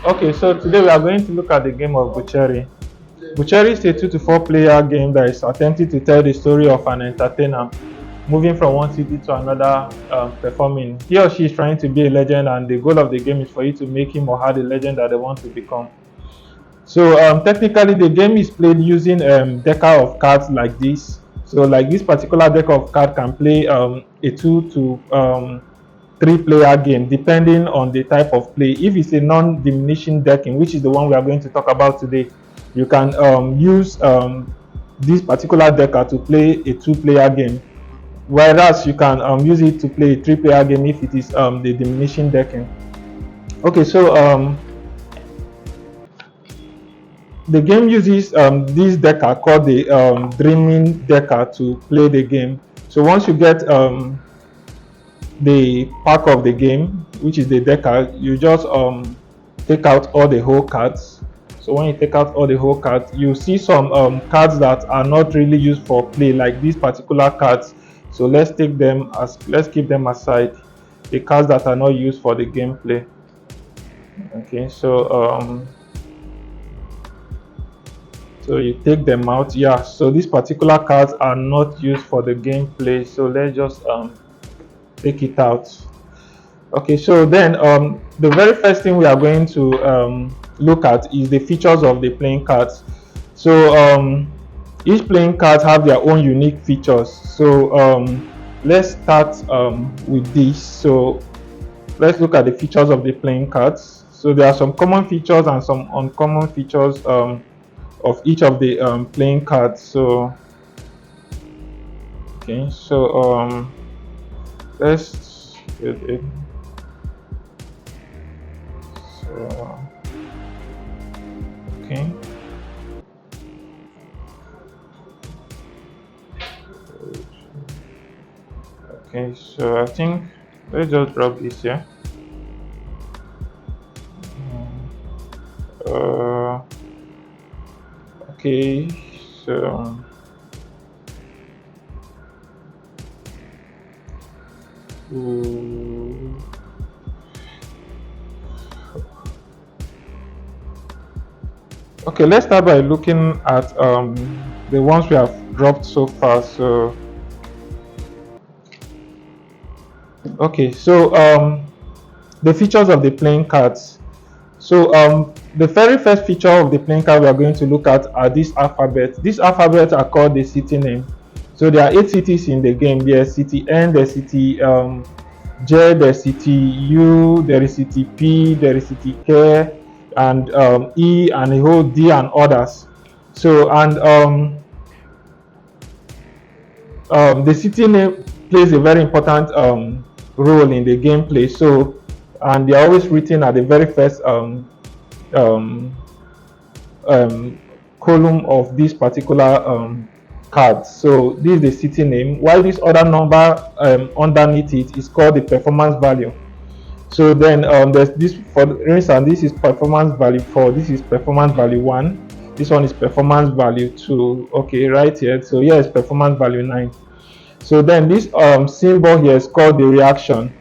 Okay, so today we are going to look at the game of Boocheerie. Boocheerie is a 2 to 4 player game that is attempting to tell the story of an entertainer moving from one city to another, performing. He or she is trying to be a legend, and the goal of the game is for you to make him or her the legend that they want to become. So technically, the game is played using deck of cards like this. So like this particular deck of cards can play a 2 to 3 player game depending on the type of play. If it's a non-diminishing decking, which is the one we are going to talk about today, you can use this particular decker to play a 2 player game, whereas you can use it to play a 3 player game if it is the diminishing decking. Okay, so the game uses this decker called the dreaming decker to play the game. So once you get the pack of the game, which is the decker, you just take out all the whole cards. So when you take out all the whole cards, you see some cards that are not really used for play, like these particular cards. So let's keep them aside, the cards that are not used for the gameplay. Okay, so you take them out. Yeah, so these particular cards are not used for the gameplay, so let's just take it out. Okay, so then the very first thing we are going to look at is the features of the playing cards. So each playing card have their own unique features. So let's start with this. So let's look at the features of the playing cards. So there are some common features and some uncommon features of each of the playing cards. So okay, so let's get it. So okay, okay, so I think let's just drop this here. Okay, so okay, let's start by looking at the ones we have dropped so far. So okay, so the features of the playing cards. So the very first feature of the playing card we are going to look at are these alphabets. These alphabets are called the city name. So there are 8 cities in the game. There's city N, there's city J, there's city U, there is city P, there is city K, and E, and a whole D and others. So and the city name plays a very important role in the gameplay. So and they're always written at the very first column of this particular card. So this is the city name, while this other number underneath it is called the performance value. So then there's this, for instance, this is performance value 4, this is performance value 1, this one is performance value 2. Okay, right here. So here is performance value 9. So then this symbol here is called the reaction.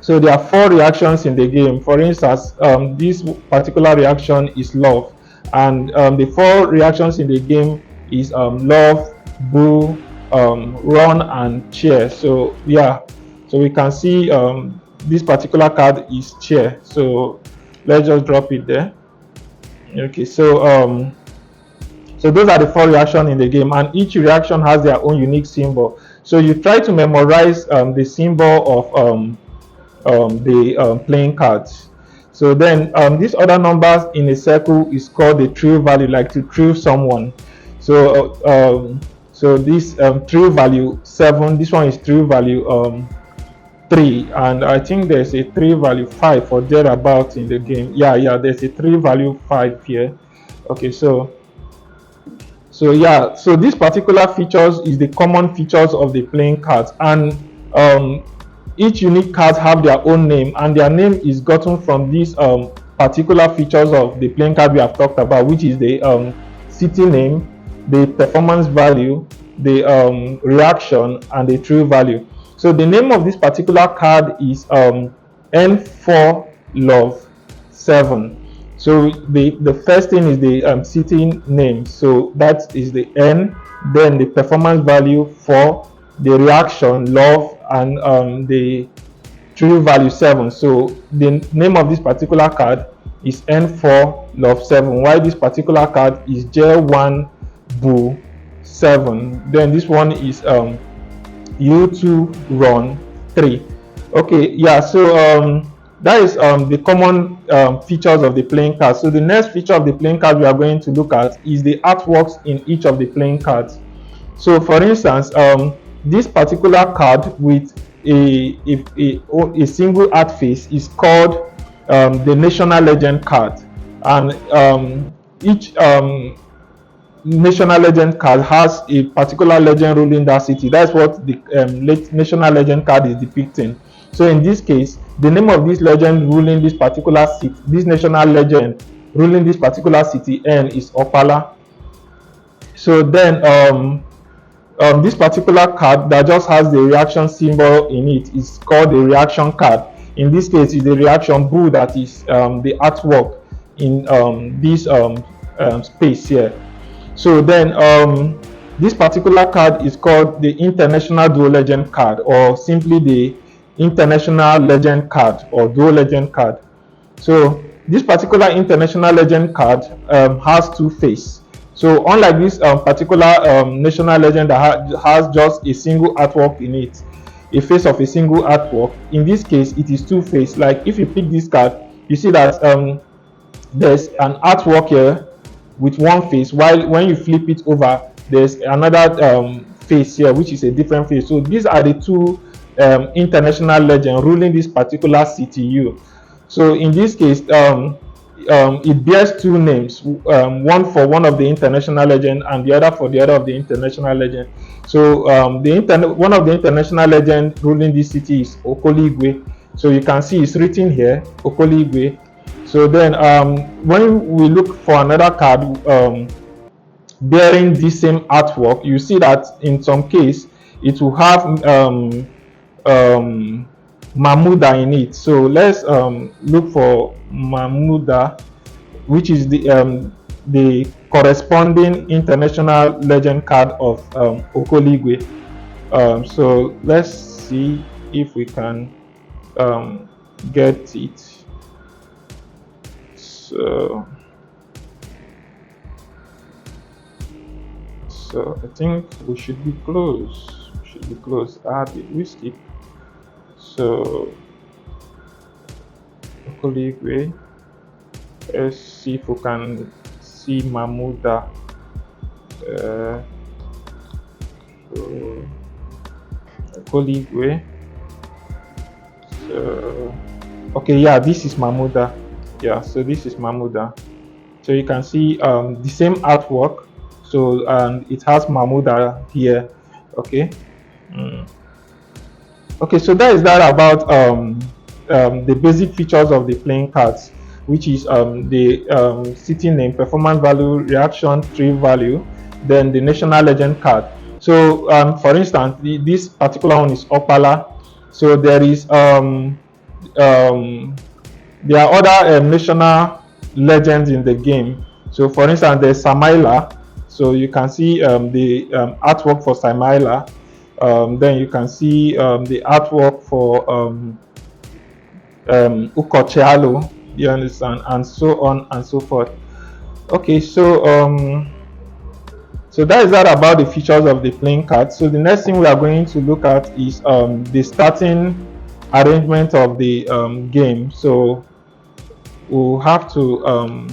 So there are 4 reactions in the game. For instance, this particular reaction is love, and the 4 reactions in the game is love, boo, run, and cheer. So yeah, so we can see this particular card is cheer. So let's just drop it there. Okay, so so those are the 4 reactions in the game, and each reaction has their own unique symbol. So you try to memorize the symbol of the playing cards. So then these other numbers in a circle is called the thruo value, like to throw someone. So so this thruo value 7, this one is thruo value 3, and I think there's a thruo value 5 or thereabout in the game. Yeah, there's a thruo value 5 here. Okay, so yeah, so this particular features is the common features of the playing cards, and each unique card have their own name, and their name is gotten from these particular features of the playing card we have talked about, which is the city name, the performance value, the reaction, and the thruo value. So the name of this particular card is N4 Love 7. So the first thing is the city name. So that is the N, then the performance value 4, the reaction love, and the true value 7. So the name of this particular card is N4 love 7, while this particular card is J1 Boo 7. Then this one is U2 run 3. Okay, yeah, so that is the common features of the playing card. So the next feature of the playing card we are going to look at is the artworks in each of the playing cards. So for instance, this particular card with a single art face is called the National Legend card, and each National Legend card has a particular legend ruling that city. That's what the National Legend card is depicting. So in this case, the name of this legend ruling this particular city, this national legend ruling this particular city N, is Opala. So then this particular card that just has the reaction symbol in it is called the reaction card. In this case, it's the reaction Boo that is the artwork in this space here. So then this particular card is called the International Duo Legend card, or simply the International Legend card or Duo Legend card. So this particular International Legend card has two faces. So unlike this particular National Legend that has just a single artwork in it, a face of a single artwork, in this case it is two faced. Like if you pick this card, you see that there's an artwork here with one face, while when you flip it over, there's another face here which is a different face. So these are the two international legend ruling this particular CTU. So in this case, it bears two names, one for one of the international legend and the other for the other of the international legend. So one of the international legend ruling this city is Okolie. So you can see it's written here, Okolie. So then when we look for another card bearing the same artwork, you see that in some case it will have Mamuda in it. So let's look for Mamuda, which is the corresponding international legend card of Okolie. So let's see if we can get it. So I think we should be close. Did we skip? So Okolie. Let's see if we can see Mamuda. So Okolie. So okay, yeah, this is Mamuda. Yeah, so this is Mamuda. So you can see the same artwork. So it has Mamuda here. Okay. Okay, so that is that about the basic features of the playing cards, which is the city name, performance value, reaction tree value, then the national legend card. So for instance, this particular one is Opala. So there is there are other national legends in the game. So for instance, there's Samaila. So you can see the artwork for Samaila. Then you can see the artwork for Ukochealo, you understand, and so on and so forth. Okay, so so that is that about the features of the playing card. So the next thing we are going to look at is the starting arrangement of the game. So we'll have to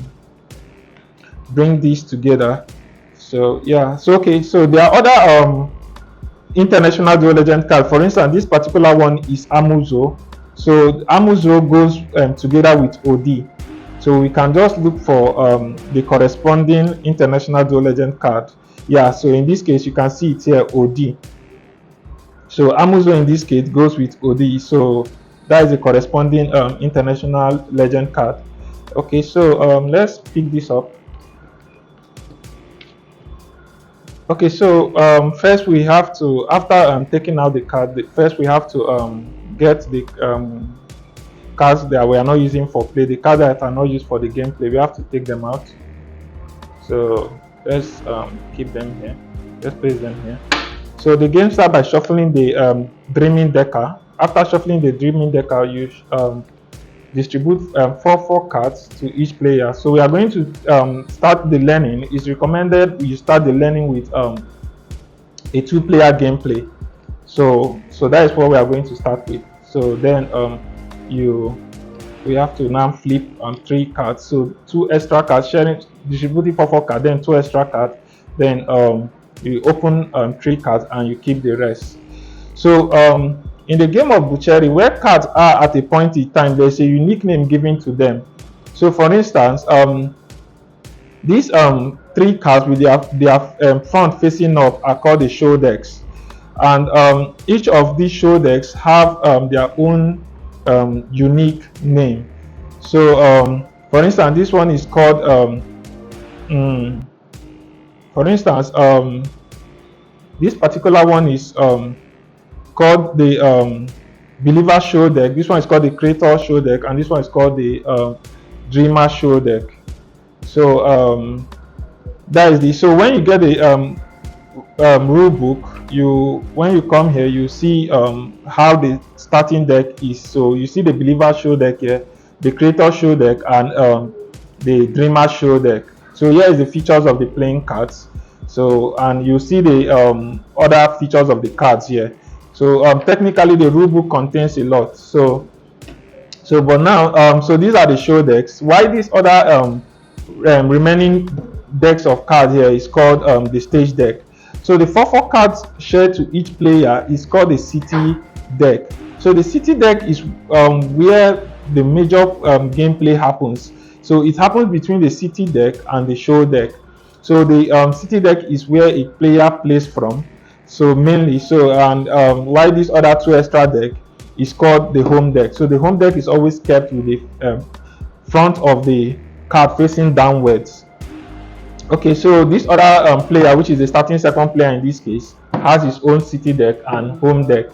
bring these together. So yeah, so okay, so there are other international dual legend card. For instance, this particular one is Amuzo. So Amuzo goes together with OD. So we can just look for the corresponding international dual legend card. Yeah, so in this case you can see it here, OD. So Amuzo in this case goes with OD. So that is the corresponding international legend card. Okay, so let's pick this up. Okay, so first we have to, after taking out the card, first we have to get the cards that we are not using for play, the cards that are not used for the gameplay, we have to take them out. So let's keep them here. Let's place them here. So the game starts by shuffling the dreaming decker. After shuffling the dreaming decker, you distribute 4 cards to each player. So we are going to start the learning. It's recommended you start the learning with a 2-player gameplay. So that is what we are going to start with. So then we have to now flip 3 cards. So 2 extra cards, sharing, distributing 4 cards, then 2 extra cards. Then you open 3 cards and you keep the rest. So in the game of Boocheerie, where cards are at a point in time, there's a unique name given to them. So for instance, these 3 cards with their front facing up are called the show decks, and each of these show decks have their own unique name. So for instance, this one is called for instance, this particular one is called the Believer Show Deck. This one is called the Creator Show Deck, and this one is called the Dreamer Show Deck. So that is the. So when you get the rule book, when you come here, you see how the starting deck is. So you see the Believer Show Deck here, the Creator Show Deck, and the Dreamer Show Deck. So here is the features of the playing cards. So, and you see the other features of the cards here. So technically the rulebook contains a lot. So but now so these are the show decks. Why these other remaining decks of cards here is called the stage deck. So the 4 cards shared to each player is called the city deck. So the city deck is where the major gameplay happens. So it happens between the city deck and the show deck. So the city deck is where a player plays from. So mainly, so and why this other 2 extra deck is called the home deck. So the home deck is always kept with the front of the card facing downwards. Okay, so this other player, which is the starting second player in this case, has his own city deck and home deck.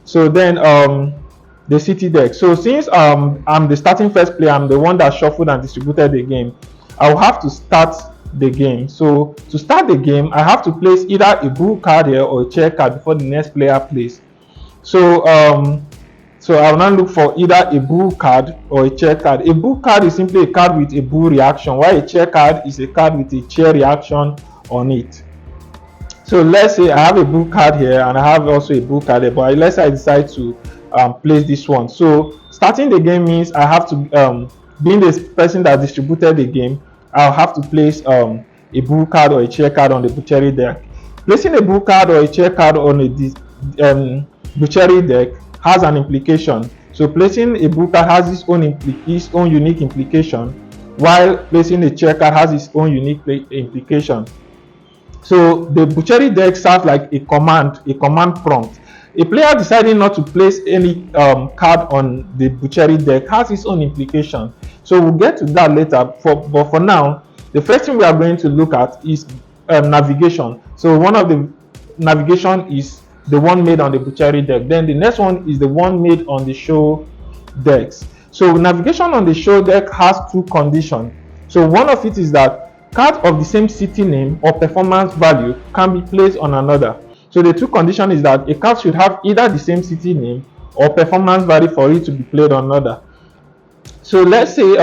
So then the city deck. So since I'm the starting first player, I'm the one that shuffled and distributed the game, I'll have to start the game. So to start the game, I have to place either a bull card here or a chair card before the next player plays. So I'll now look for either a bull card or a chair card. A bull card is simply a card with a bull reaction, while a chair card is a card with a chair reaction on it. So let's say I have a bull card here and I have also a bull card here, but let's say I decide to place this one. So starting the game means I have to being the person that distributed the game, I'll have to place a bull card or a chair card on the Boocheerie deck. Placing a bull card or a chair card on a Boocheerie deck has an implication. So placing a bull card has its own unique implication, while placing a chair card has its own unique implication. So the Boocheerie deck serves like a command prompt. A player deciding not to place any card on the Boocheerie deck has its own implication. So we'll get to that later. But for now, the first thing we are going to look at is navigation. So one of the navigation is the one made on the Boocheerie deck. Then the next one is the one made on the show decks. So navigation on the show deck has 2 conditions. So one of it is that cards of the same city name or performance value can be placed on another. So the 2 conditions is that a card should have either the same city name or performance value for it to be played on another. So let's say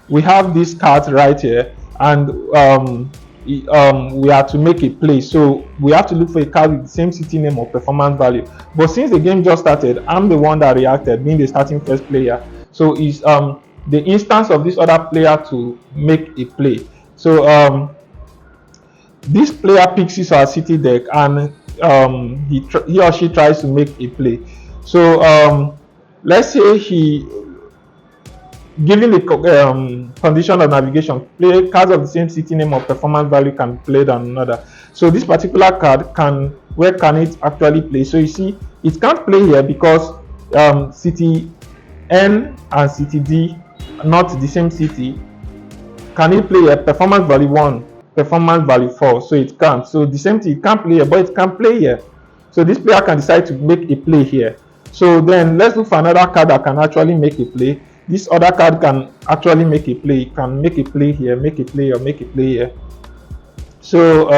we have this card right here, and we are to make a play. So we have to look for a card with the same city name or performance value. But since the game just started, I'm the one that reacted, being the starting first player. So it's the instance of this other player to make a play. So this player picks his or city deck, and he or she tries to make a play. So let's say he, given the condition of navigation, play cards of the same city name or performance value can be played on another. So this particular card where can it actually play? So you see, it can't play here because city N and city D are not the same city. Can it play here? Performance value 1, performance value 4. So it can't. So the same thing, it can't play here, but it can play here. So this player can decide to make a play here. So then let's look for another card that can actually make a play. This other card can actually make a play. It can make a play here, make a play, or make a play here. So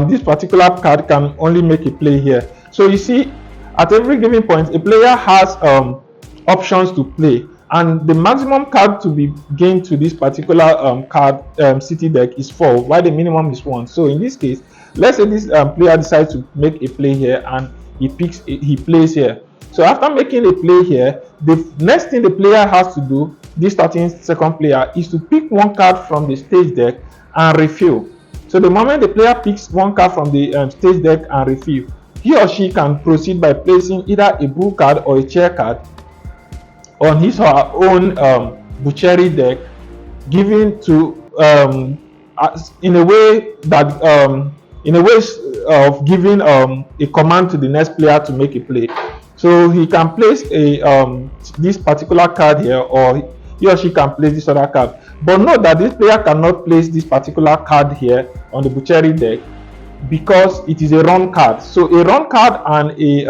this particular card can only make a play here. So you see, at every given point, a player has options to play, and the maximum card to be gained to this particular card city deck is 4, while the minimum is 1. So in this case, let's say this player decides to make a play here, and he plays here. So after making a play here, the next thing the player has to do, this starting second player, is to pick one card from the stage deck and refill. So the moment the player picks one card from the stage deck and refill, he or she can proceed by placing either a bull card or a chair card on his or her own Boocherie deck, given to in a way of giving a command to the next player to make a play. So he can place a this particular card here, or he or she can place this other card. But note that this player cannot place this particular card here on the Boocherie deck because it is a run card. So a run card and a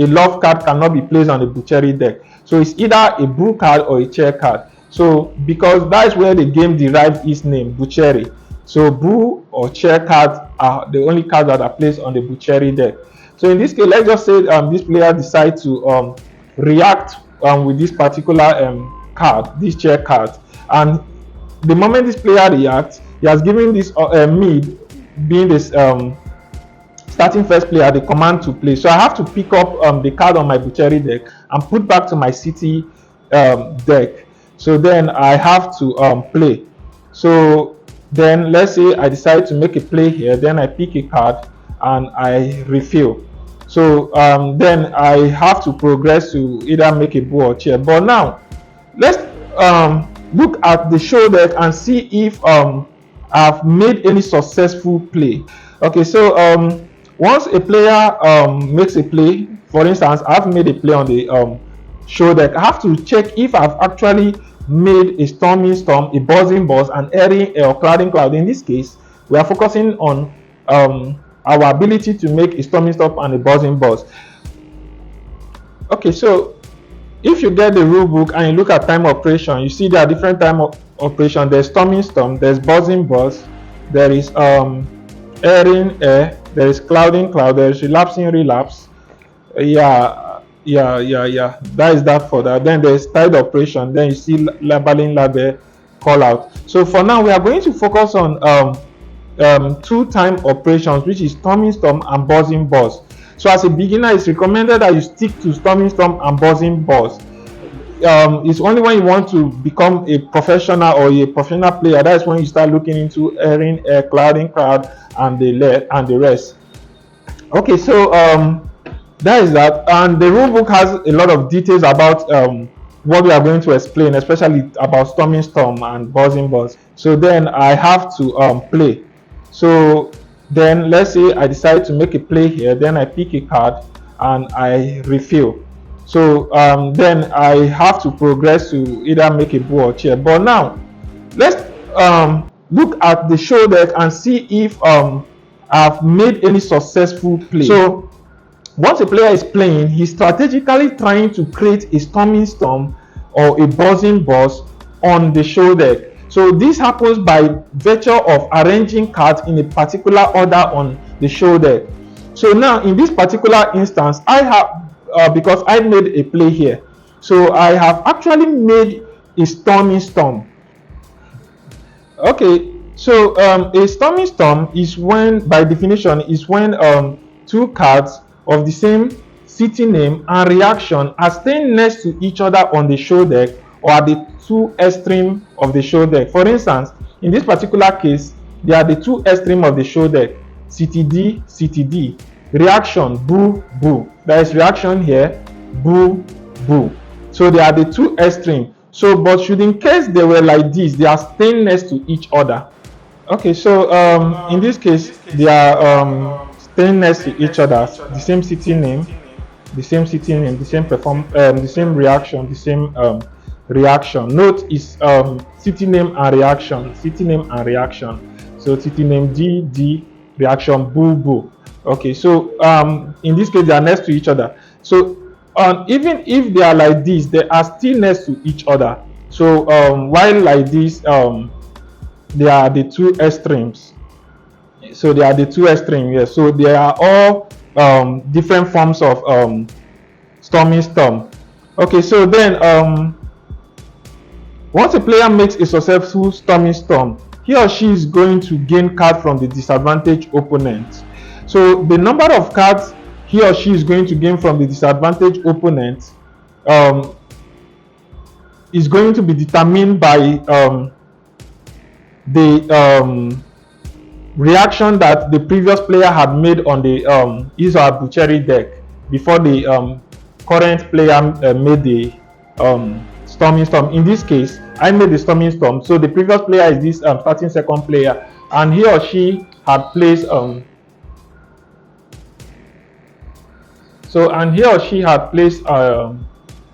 love card cannot be placed on the Boocherie deck. So it's either a bull card or a chair card. So because that is where the game derived its name, Boocherie. So bull or chair cards are the only cards that are placed on the Boocherie deck. So in this case, let's just say this player decides to react with this particular card, this chair card, and the moment this player reacts, he has given this mid, being this starting first player, the command to play. So I have to pick up the card on my Boocherie deck and put back to my city deck. So then I have to play. So then let's say I decide to make a play here, then I pick a card and I refill. So then I have to progress to either make a bull or chair. But now let's look at the show deck and see if I've made any successful play. Okay, so once a player makes a play, for instance, I've made a play on the show deck, I have to check if I've actually made a storming storm, a buzzing buzz, and airing or clouding cloud. In this case, we are focusing on our ability to make a storming storm and a buzzing buzz. Okay, so if you get the rule book and you look at time operation, you see there are different time operation. There's storming storm, there's buzzing buzz, there is airing air, there is clouding cloud, there is relapsing relapse. That is that for that. Then there's tide operation, then you see labeling label call out. So for now we are going to focus on two time operations, which is storming storm and buzzing buzz. So as a beginner, it's recommended that you stick to storming storm and buzzing buzz. It's only when you want to become a professional or a professional player, that's when you start looking into airing air, clouding cloud, and the rest. Okay, so that is that, and the rule book has a lot of details about what we are going to explain, especially about storming storm and buzzing buzz. So then I have to play. So then let's say I decide to make a play here, then I pick a card and I refill. So then I have to progress to either make a bull or chair. But now let's look at the show deck and see if I've made any successful play. So once a player is playing, he's strategically trying to create a storming storm or a buzzing buzz on the show deck. So this happens by virtue of arranging cards in a particular order on the show deck. So now in this particular instance, I have because I made a play here, so I have actually made a storming storm. Okay, so a storming storm is when, by definition, is when two cards of the same city name and reaction are staying next to each other on the show deck or at the two extreme of the show deck. For instance, in this particular case, they are the two extreme of the show deck, city D, reaction boo boo. There is reaction here, boo boo. So they are the two extreme. So but should in case they were like this, they are staying next to each other. Okay, so in this case they are staying next to each other, the same city name, the same reaction, the same reaction. Note is city name and reaction. So city name D, reaction boo boo. Okay, so in this case they are next to each other. So even if they are like this, they are still next to each other. So while like this, they are the two extremes. So they are the two extremes. Yes. So they are all different forms of storming storm. Okay, so then once a player makes a successful storming storm, he or she is going to gain card from the disadvantaged opponent. So the number of cards he or she is going to gain from the disadvantaged opponent um, is going to be determined by the reaction that the previous player had made on the his or her Boocherie deck before the current player made the storming storm. In this case, I made the storming storm, so the previous player is this starting second player, and he or she had placed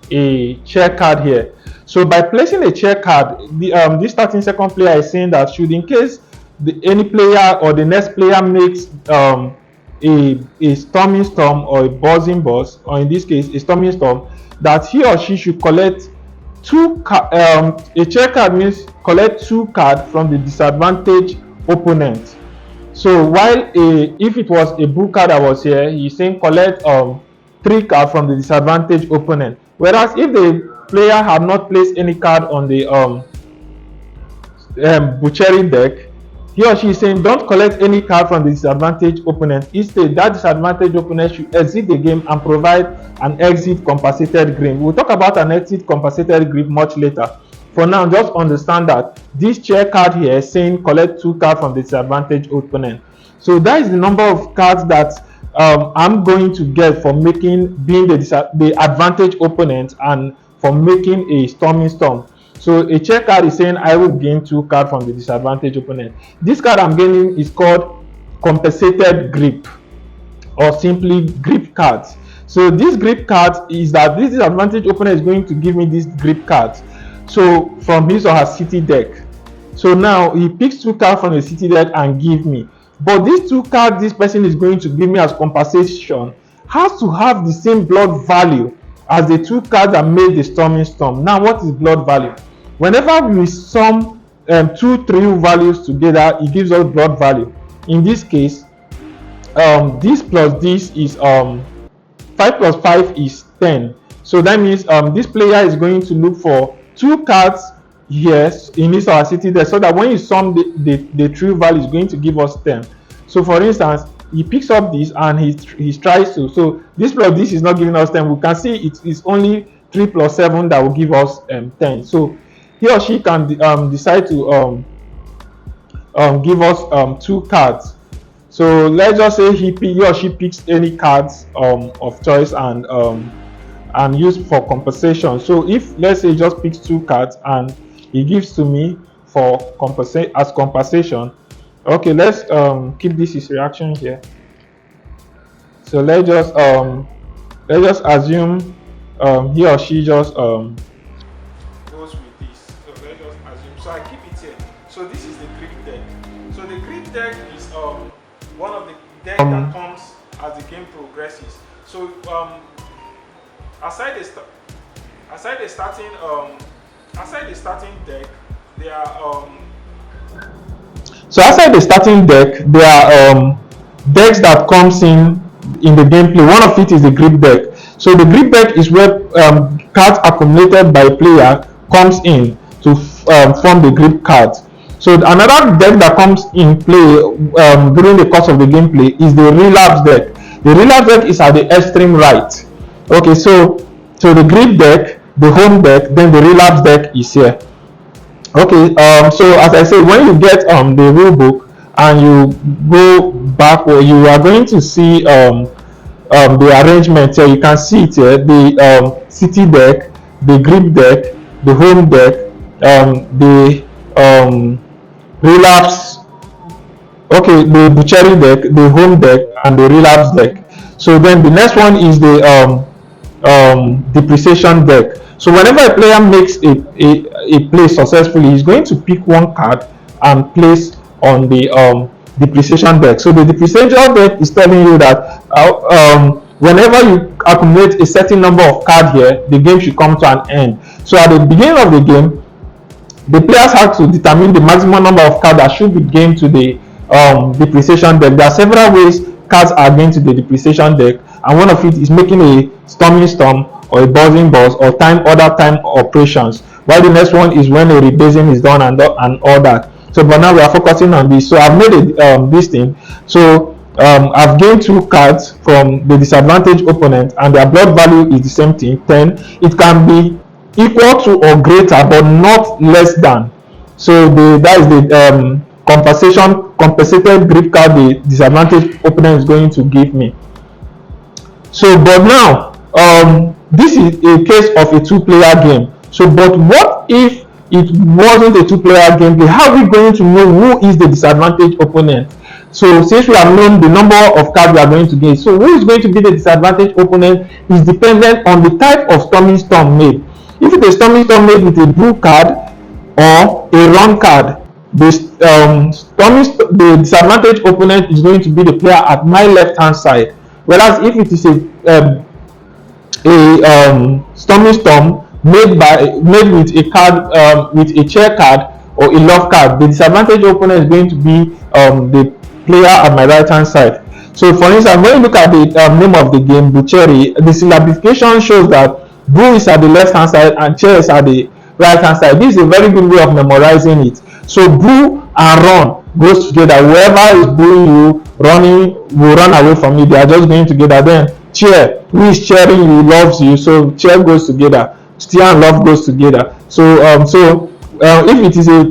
a chair card here. So by placing a chair card, the this starting second player is saying that should in case any player or the next player makes a storming storm or a buzzing buzz, or in this case a storming storm, that he or she should collect a chair card means collect two cards from the disadvantaged opponent. So while if it was a bull card that was here, he's saying collect three cards from the disadvantaged opponent. Whereas if the player had not placed any card on the Boocherie deck, he or she is saying don't collect any card from the disadvantaged opponent. Instead, that disadvantaged opponent should exit the game and provide an exit compensated grip. We'll talk about an exit compensated grip much later. For now, just understand that this chair card here is saying collect two cards from the disadvantaged opponent. So that is the number of cards that I'm going to get for being the advantage opponent and for making a storming storm. So a chair card is saying I will gain two cards from the disadvantaged opponent. This card I'm gaining is called compensated grip, or simply grip cards. So this grip card is that this disadvantaged opponent is going to give me this grip card. So from his or her city deck. So now he picks two cards from the city deck and give me. But these two cards this person is going to give me as compensation has to have the same blood value as the two cards that made the storming storm. Now what is blood value? Whenever we sum two thruo values together, it gives us blood value. In this case, this plus this is 5 plus 5 is 10. So that means this player is going to look for two cards here in his or her city there, so that when you sum the true value is going to give us 10. So for instance, he picks up this and he tries to, so this plus this is not giving us 10. We can see it is only 3 plus 7 that will give us 10. So he or she can decide to give us two cards. So let's just say he or she picks any cards of choice and use for compensation. So if let's say he just picks two cards and he gives to me for compensation. Okay, let's keep this his reaction here. So let's just assume he or she just goes with this. So let's just assume. So I keep it here. So this is the grip deck. So the grip deck is one of the decks that comes as the game progresses. So aside the starting deck, there are so outside the starting deck, there are decks that comes in the gameplay. One of it is the grip deck. So the grip deck is where cards accumulated by a player comes in to form the grip cards. So another deck that comes in play during the course of the gameplay is the relapse deck. The relapse deck is at the extreme right. Okay, so the grip deck, the home deck, then the relapse deck is here. Okay, so as I said, when you get the rule book and you go backward, you are going to see the arrangement here. You can see it here: the city deck, the grip deck, the home deck, the relapse. Okay, the Boocherie deck, the home deck, and the relapse deck. So then the next one is the depreciation deck. So whenever a player makes a play successfully, he's going to pick one card and place on the depreciation deck. So the depreciation deck is telling you that whenever you accumulate a certain number of cards here, the game should come to an end. So at the beginning of the game, the players have to determine the maximum number of cards that should be gained to the depreciation deck. There are several ways cards are gained to the depreciation deck, and one of it is making a storming storm or a buzzing buzz or other time operations, while the next one is when a rebasing is done and all that. So but now we are focusing on this. So I've made this thing. So I've gained 2 cards from the disadvantaged opponent, and their blood value is the same thing, 10. It can be equal to or greater but not less than. So that is the compensated grip card the disadvantaged opponent is going to give me. So but now this is a case of a 2-player game. So but what if it wasn't a 2-player game? How are we going to know who is the disadvantaged opponent? So since we have known the number of cards we are going to get, so who is going to be the disadvantaged opponent is dependent on the type of storming storm made. If it is storming storm made with a blue card or a run card, the disadvantaged opponent is going to be the player at my left hand side. Whereas if it is a storming storm made with a card with a chair card or a love card, the disadvantaged opponent is going to be the player at my right hand side. So for instance, when you look at the name of the game, Boocheerie, the syllabification shows that Boo is at the left hand side and chair is at the right hand side. This is a very good way of memorizing it. So boo and run goes together. Whoever is booing you, running will run away from you. They are just going together. Then cheer, who is cheering you loves you, so cheer goes together. Steer and love goes together. So if it is a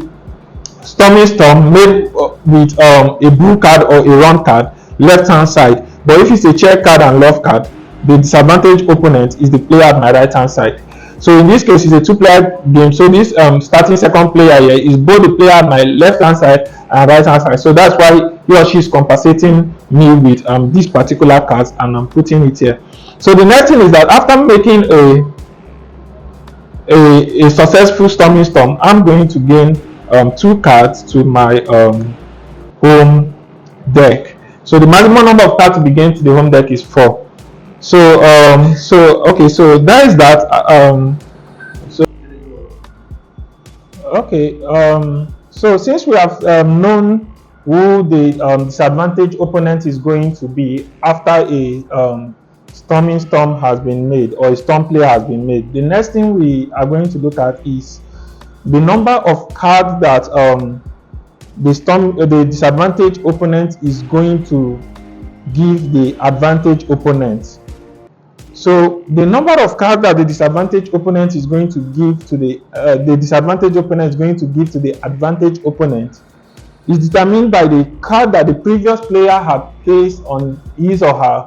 storming storm made with a blue card or a run card, left hand side, but if it's a cheer card and love card, the disadvantaged opponent is the player at my right hand side. So in this case, it's a 2-player game. So this starting second player here is both the player at my left hand side and right hand side. So that's why he or she is compensating me with these particular cards, and I'm putting it here. So the next thing is that after making a successful storming storm, I'm going to gain 2 cards to my home deck. So the maximum number of cards to be gained to the home deck is 4. So okay, so that is that. So since we have known who the disadvantaged opponent is going to be after a storming storm has been made or a storm player has been made, the next thing we are going to look at is the number of cards that the disadvantaged opponent is going to give the advantage opponent. So the number of cards that the disadvantaged opponent is going to give to the disadvantaged opponent is going to give to the advantage opponent is determined by the card that the previous player had placed on his or her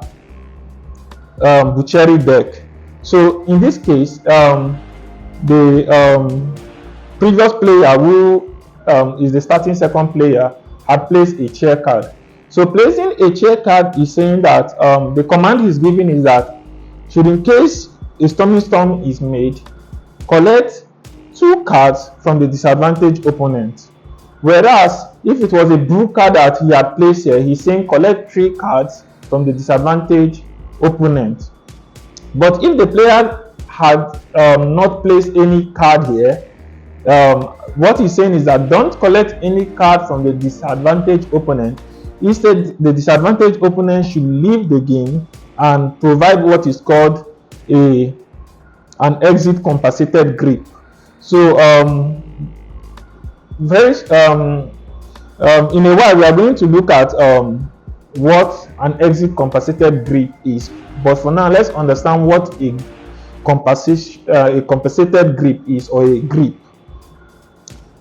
Boocheerie deck. So in this case, the previous player, who is the starting second player, had placed a chair card. So placing a chair card is saying that the command he's giving is that should in case a storming storm is made, collect 2 cards from the disadvantaged opponent. Whereas if it was a blue card that he had placed here, he's saying collect 3 cards from the disadvantaged opponent. But if the player had not placed any card here, what he's saying is that don't collect any card from the disadvantaged opponent. Instead, the disadvantaged opponent should leave the game and provide what is called an exit compensated grip. So in a while we are going to look at what an exit compensated grip is, but for now let's understand what a compensated grip is, or a grip.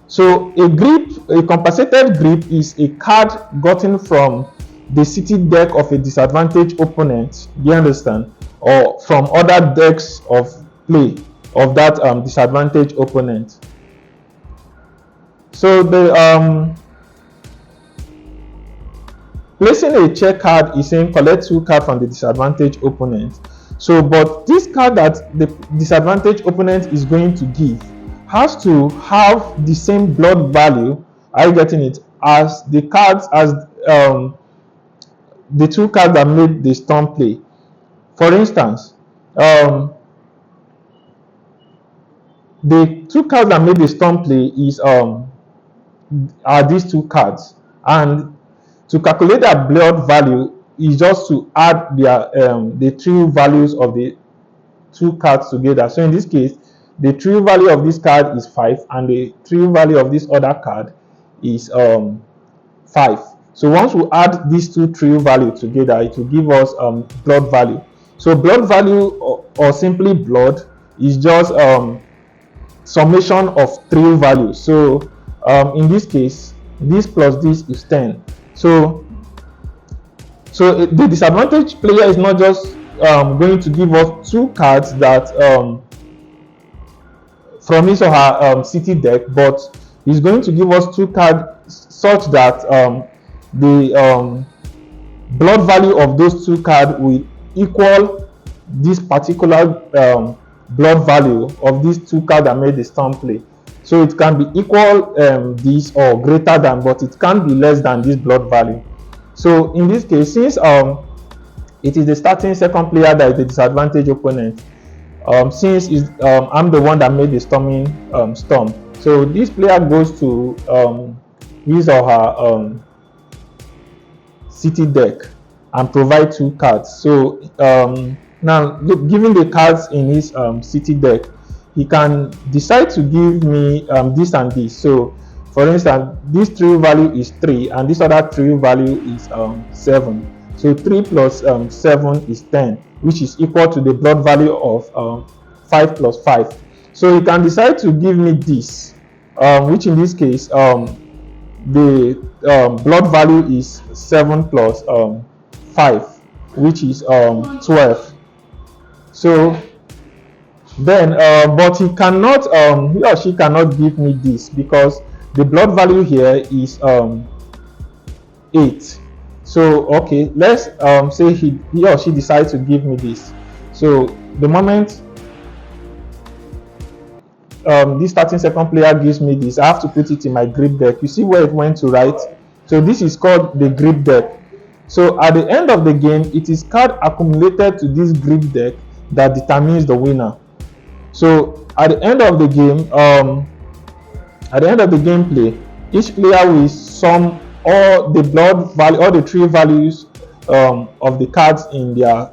So a compensated grip is a card gotten from the city deck of a disadvantaged opponent, do you understand, or from other decks of play of that disadvantaged opponent. So the placing a check card is saying collect 2 cards from the disadvantaged opponent. So but this card that the disadvantaged opponent is going to give has to have the same blood value, are you getting it, as the cards, as the two cards that made the storm play. For instance, the two cards that made the storm play are these two cards, and to calculate their blood value is just to add the true values of the two cards together. So in this case, the true value of this card is 5, and the true value of this other card is 5. So once we add these two true value together, it will give us blood value. So blood value, or simply blood, is just summation of three values. So in this case, this plus this is 10. So the disadvantaged player is not just going to give us two cards that from his or her city deck, but he's going to give us two cards such that the blood value of those two cards will equal this particular blood value of these two cards that made the storm play. So it can be equal this or greater than, but it can't be less than this blood value. So in this case, since it is the starting second player that is the disadvantaged opponent, since I'm the one that made the storming storm, so this player goes to his or her city deck and provide two cards. So now, given the cards in his city deck, he can decide to give me this and this. So for instance, this true value is 3 and this other true value is 7. So 3 plus 7 is 10, which is equal to the blood value of 5 plus 5. So he can decide to give me this, which in this case, the blood value is 7 plus 5, which is 12. So then, but he cannot, he or she cannot give me this because the blood value here is 8. So okay, let's say he or she decides to give me this. So the moment this starting second player gives me this, I have to put it in my grip deck. You see where it went to, right? So this is called the grip deck. So at the end of the game, it is card accumulated to this grip deck that determines the winner. So at the end of the game, at the end of the gameplay, each player will sum all the blood value, all the three values of the cards in their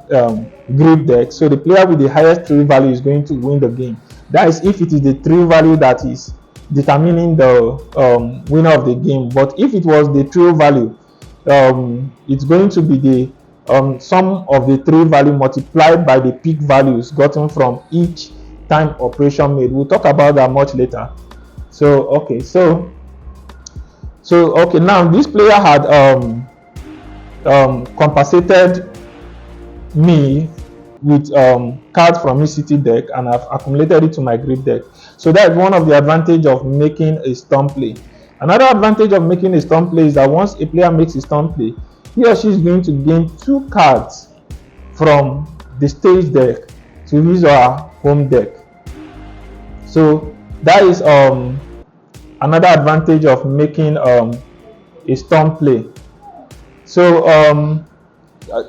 grip deck. So the player with the highest three value is going to win the game. That is if it is the three value that is determining the winner of the game. But if it was the true value, it's going to be the sum of the three value multiplied by the peak values gotten from each time operation made. We'll talk about that much later. So okay, so okay, now this player had compensated me with cards from his city deck, and I've accumulated it to my grip deck. So that's one of the advantage of making a storm play. Another advantage of making a storm play is that once a player makes a storm play, he or she is going to gain two cards from the stage deck to his or her home deck. So that is another advantage of making a storm play. So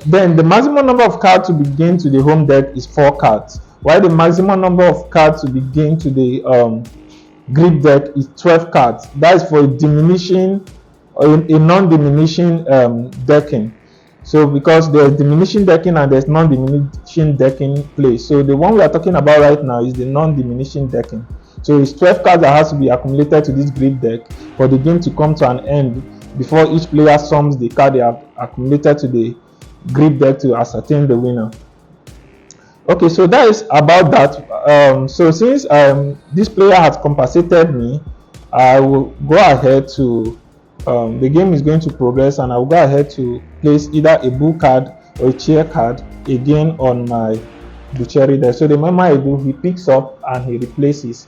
then the maximum number of cards to be gained to the home deck is 4 cards, while the maximum number of cards to be gained to the grip deck is 12 cards. That is for a diminishing or a non-diminishing decking. So because there's diminishing decking and there's non-diminishing decking play. So the one we are talking about right now is the non-diminishing decking. So it's 12 cards that has to be accumulated to this grip deck for the game to come to an end before each player sums the card they have accumulated to the grip deck to ascertain the winner. Okay, so that is about that. So since this player has compensated me, I will go ahead to the game is going to progress, and I will go ahead to place either a bull card or a chair card again on my Boocheerie there. So the moment I do, he picks up and he replaces.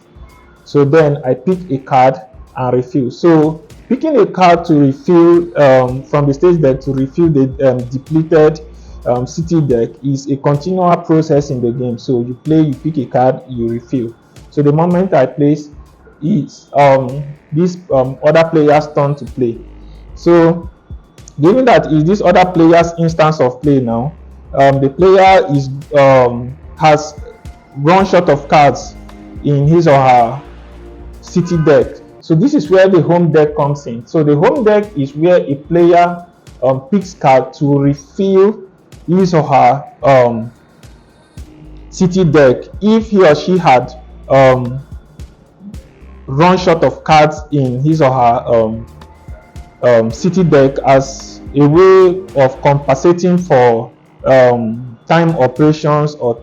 So then I pick a card and refill. So picking a card to refill from the stage deck to refill the depleted city deck is a continual process in the game. So you play, you pick a card, you refill. So the moment I place, it's this other player's turn to play. So Given that is this other player's instance of play now, the player is has run short of cards in his or her city deck. So this is where the home deck comes in. So the home deck is where a player picks card to refill his or her city deck if he or she had run short of cards in his or her city deck, as a way of compensating for time operations or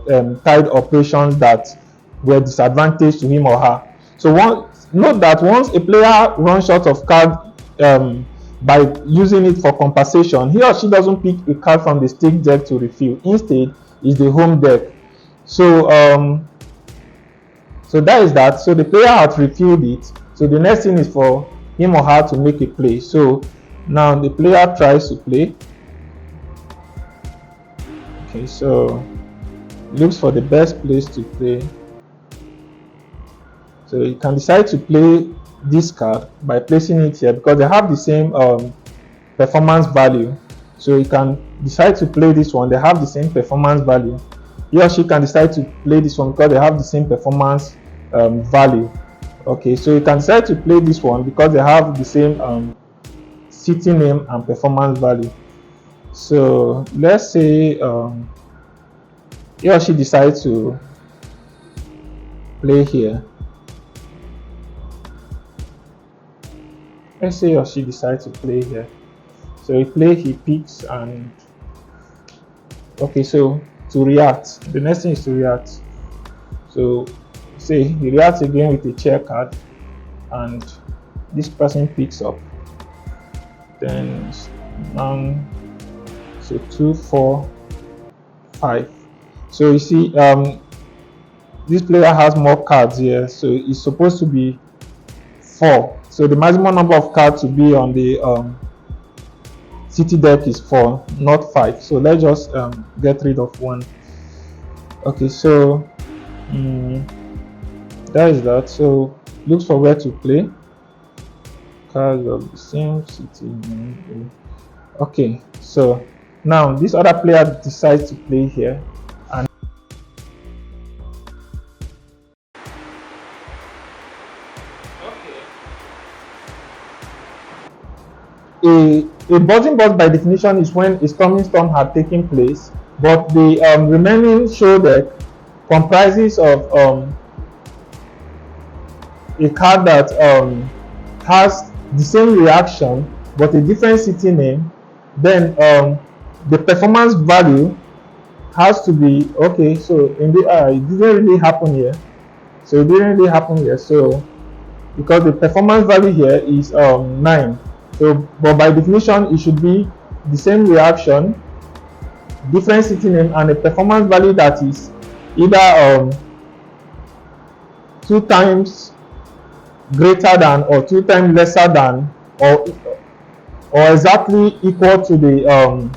tide operations that were disadvantaged to him or her. So note that once a player runs short of card by using it for compensation, he or she doesn't pick a card from the stake deck to refill. Instead, is the home deck. So so that is that. So the player has refilled it. So the next thing is for him or her to make a play. So now the player tries to play. Okay, so looks for the best place to play. So you can decide to play this card by placing it here because they have the same performance value. So you can decide to play this one. They have the same performance value. He or she can decide to play this one because they have the same performance value. Okay, so you can decide to play this one because they have the same city name and performance value. So let's say he or she decides to play here. Let's say he or she decides to play here. So he picks, and okay, so to react, the next thing is to react. So say he reacts again with a chair card, and this person picks up. Then so 2, 4, 5. So you see, this player has more cards here, so it's supposed to be 4. So the maximum number of cards to be on the city deck is 4, not 5. So let's just get rid of 1. Okay, so that is that. So looks for where to play. Cards of the same city. Okay, so now this other player decides to play here, and a buzzing buzz by definition is when a storming storm had taken place, but the remaining show deck comprises of a card that has the same reaction but a different city name. Then the performance value has to be okay. So in the it didn't really happen here. So because the performance value here is 9. So, but by definition, it should be the same reaction, different city name, and a performance value that is either 2 times greater than or 2 times lesser than or exactly equal to the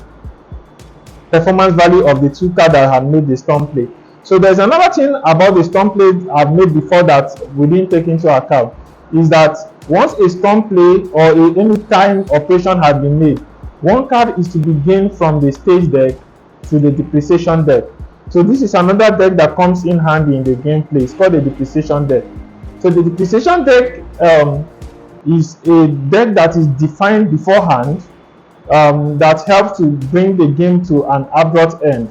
performance value of the 2 cards that have made the storm play. So there's another thing about the storm play I've made before that we didn't take into account, is that once a storm play or any time operation has been made, 1 card is to be gained from the stage deck to the depreciation deck. So this is another deck that comes in handy in the gameplay. It's called the depreciation deck. So the depreciation deck is a deck that is defined beforehand that helps to bring the game to an abrupt end.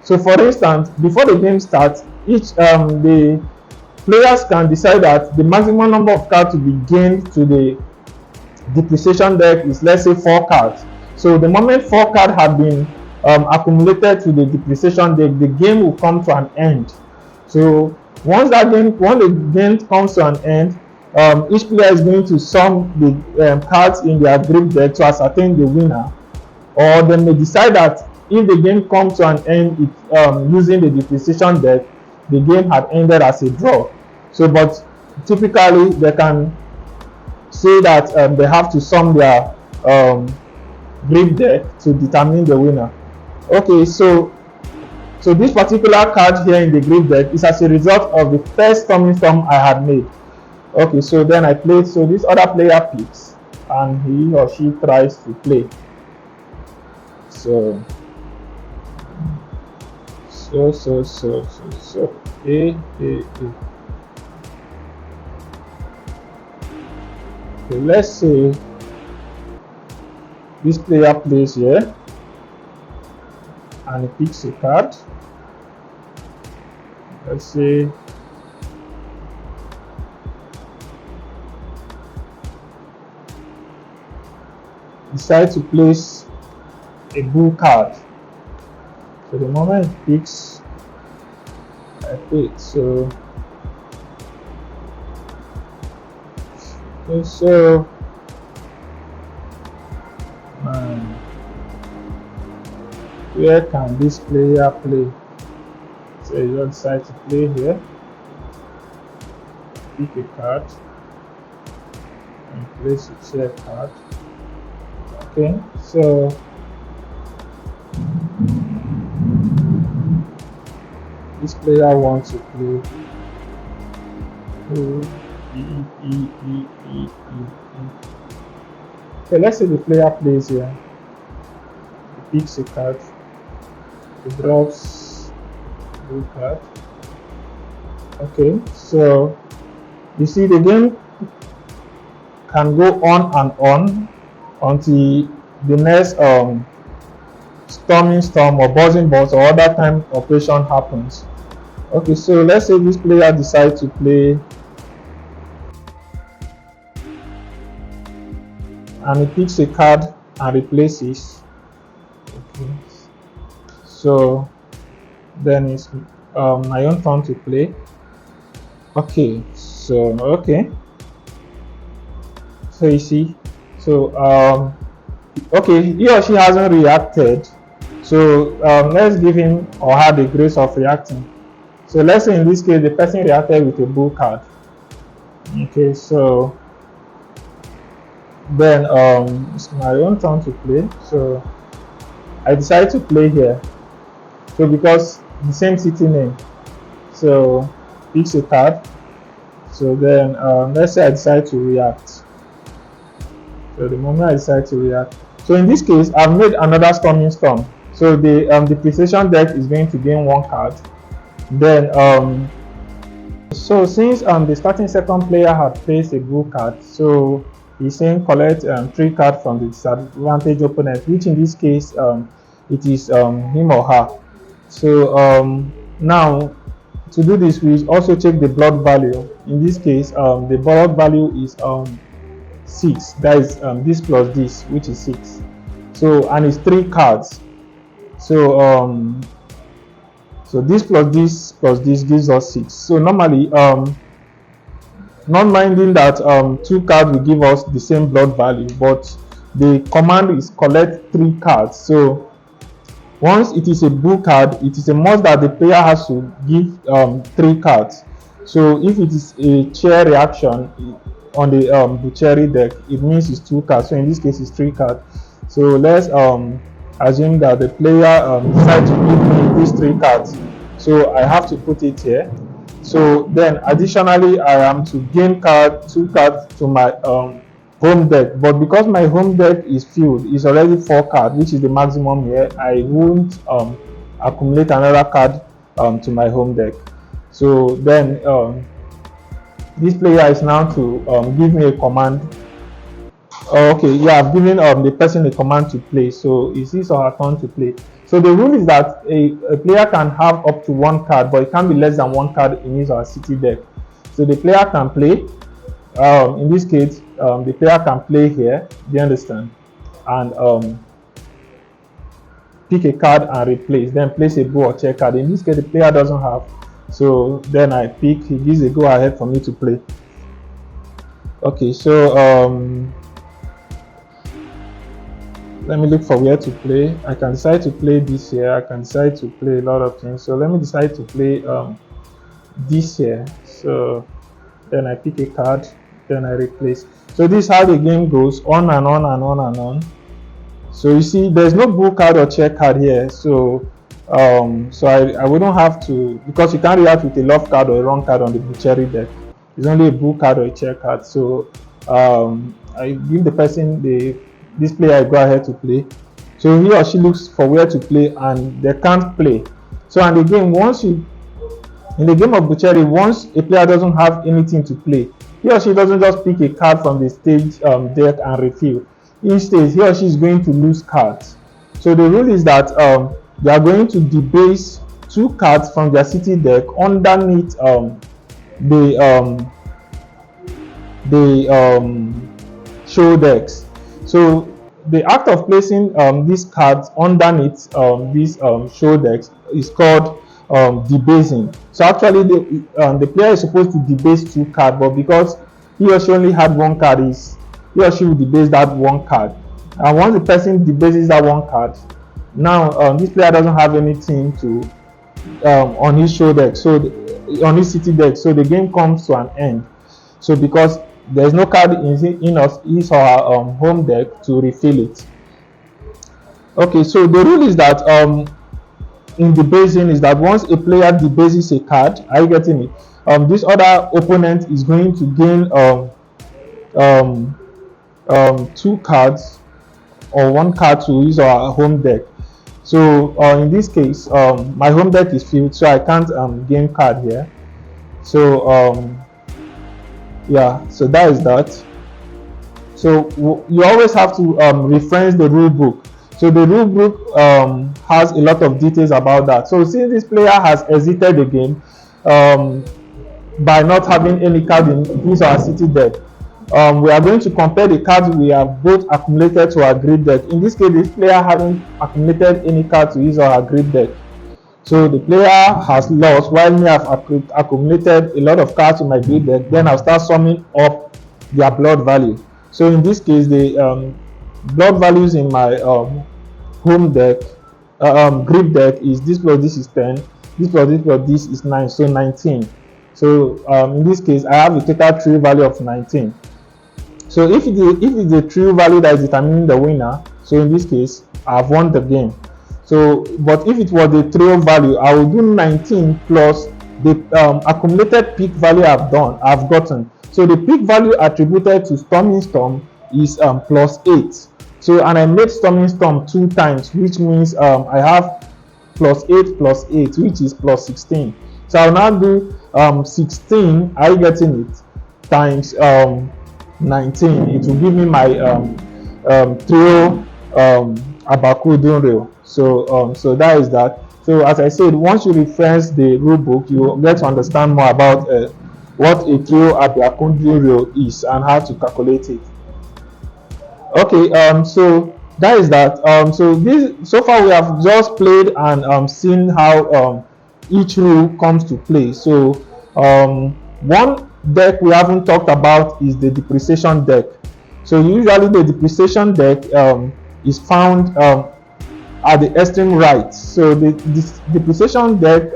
So for instance, before the game starts, the players can decide that the maximum number of cards to be gained to the depreciation deck is, let's say, 4 cards. So the moment 4 cards have been accumulated to the depreciation deck, the game will come to an end. So once the game comes to an end, each player is going to sum the cards in their group deck to ascertain the winner, or they may decide that if the game comes to an end using the depreciation deck, the game had ended as a draw. So, but typically they can say that they have to sum their group deck to determine the winner. Okay, so this particular card here in the group deck is as a result of the first storming storm I had made. Okay, so then I played. So this other player picks, and he or she tries to play. So A. Okay, let's say this player plays here and he picks a card. Let's say decide to place a bull card. So the moment he picks, I pick. So where can this player play? So you decide to play here, pick a card and place a chair card. Okay, so this player wants to play Okay, let's say the player plays here. He picks a card, he drops blue card. Okay, so you see the game can go on and on until the next storming storm or buzzing buzz or other time operation happens. Okay, so let's say this player decides to play and he picks a card and replaces. Okay, so then it's my own turn to play. Okay, so so you see, so okay, he or she hasn't reacted, so let's give him or her the grace of reacting. So let's say in this case the person reacted with a bull card. Okay, so then it's my own turn to play. So I decide to play here. So because the same city name, so picks a card. So then let's say I decide to react. So the moment I decide to react, so in this case I've made another storming storm. So the precision deck is going to gain one card. Then so since the starting second player had placed a bull card, so he's saying collect 3 cards from the disadvantaged opponent, which in this case it is him or her. So now to do this, we also check the blood value. In this case the blood value is 6, that is this plus this, which is 6. So and it's 3 cards. So so this plus this gives us 6. So normally not minding that 2 cards will give us the same blood value, but the command is collect 3 cards. So once it is a bull card, it is a must that the player has to give 3 cards. So if it is a chair reaction on the Boocheerie deck, it means it's 2 cards. So in this case it's 3 cards. So let's assume that the player decides to give me these 3 cards. So I have to put it here. So then additionally I am to gain 2 cards to my home deck, but because my home deck is filled, it's already 4 cards, which is the maximum here, I won't accumulate another card to my home deck. So then this player is now to give me a command. Okay, yeah, I've given the person a command to play, so it's his or her turn to play. So the rule is that a player can have up to 1 card, but it can't be less than 1 card in his or her city deck. So the player can play. In this case, the player can play here. Do you understand? And pick a card and replace. Then place a bull or check card. In this case, the player doesn't have. So then I pick. He gives a go ahead for me to play. Okay, so let me look for where to play. I can decide to play this here. I can decide to play a lot of things. So let me decide to play this here. So then I pick a card, then I replace. So this is how the game goes, on and on and on and on. So you see there's no bull card or check card here. So so I wouldn't have to, because you can't react with a love card or a wrong card on the Boocheerie deck. It's only a bull card or a check card. So I give the person this player I go ahead to play. So he or she looks for where to play and they can't play. So in the game, in the game of Boocheerie, once a player doesn't have anything to play, he or she doesn't just pick a card from the stage deck and refill. Instead, he or she is going to lose cards. So the rule is that they are going to debase 2 cards from their city deck underneath the show decks. So the act of placing these cards underneath these show decks is called debasing. So actually the player is supposed to debase 2 cards, but because he or she only had 1 card, he or she will debase that 1 card. And once the person debases that 1 card, now this player doesn't have anything to on his show deck, so on his city deck, so the game comes to an end. So because there's no card in his or her home deck to refill it. Okay, so the rule is that in debasing is that once a player debases a card, are you getting it? This other opponent is going to gain 2 cards or 1 card to his or her home deck. So in this case, my home deck is filled, so I can't gain card here. So yeah, so that is that. So you always have to reference the rule book. So the rule book has a lot of details about that. So since this player has exited the game by not having any card in his or her city deck, we are going to compare the cards we have both accumulated to our grid deck. In this case, this player hasn't accumulated any card to his or her grid deck. So the player has lost, while me have accumulated a lot of cards to my grid deck. Then I'll start summing up their blood value. So in this case, the blood values in my home deck, grid deck is this plus this is 10, this plus this plus this is 9, so 19. So in this case, I have a total true value of 19. So if it's the true value that is determining the winner, so in this case, I've won the game. So, but if it was the thruo value, I will do 19 plus the accumulated peak value I've gotten. So the peak value attributed to Storming Storm is plus 8. So, and I made Storming Storm 2 times, which means I have plus 8 plus 8, which is plus 16. So I'll now do 16, are you getting it, times 19. It will give me my thruo Abuakudn Okerio. So that is that. So as I said, once you reference the rule book, you will get to understand more about what a thruo Abuakudn Okerio is and how to calculate it. Okay, so that is that. So far we have just played and seen how each rule comes to play. So one deck we haven't talked about is the depreciation deck. So usually the depreciation deck is found at the extreme right. So this depreciation deck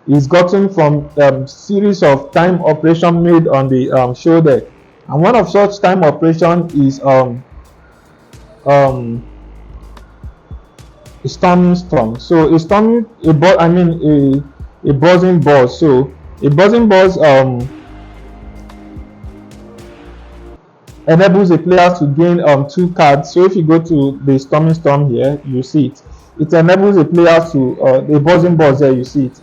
is gotten from series of time operation made on the show deck, and one of such time operation is a storming storm. So a buzzing buzz. So a buzzing buzz enables a player to gain 2 cards. So if you go to the storming storm here, you see it. It enables a player to the buzzing buzz there, you see it,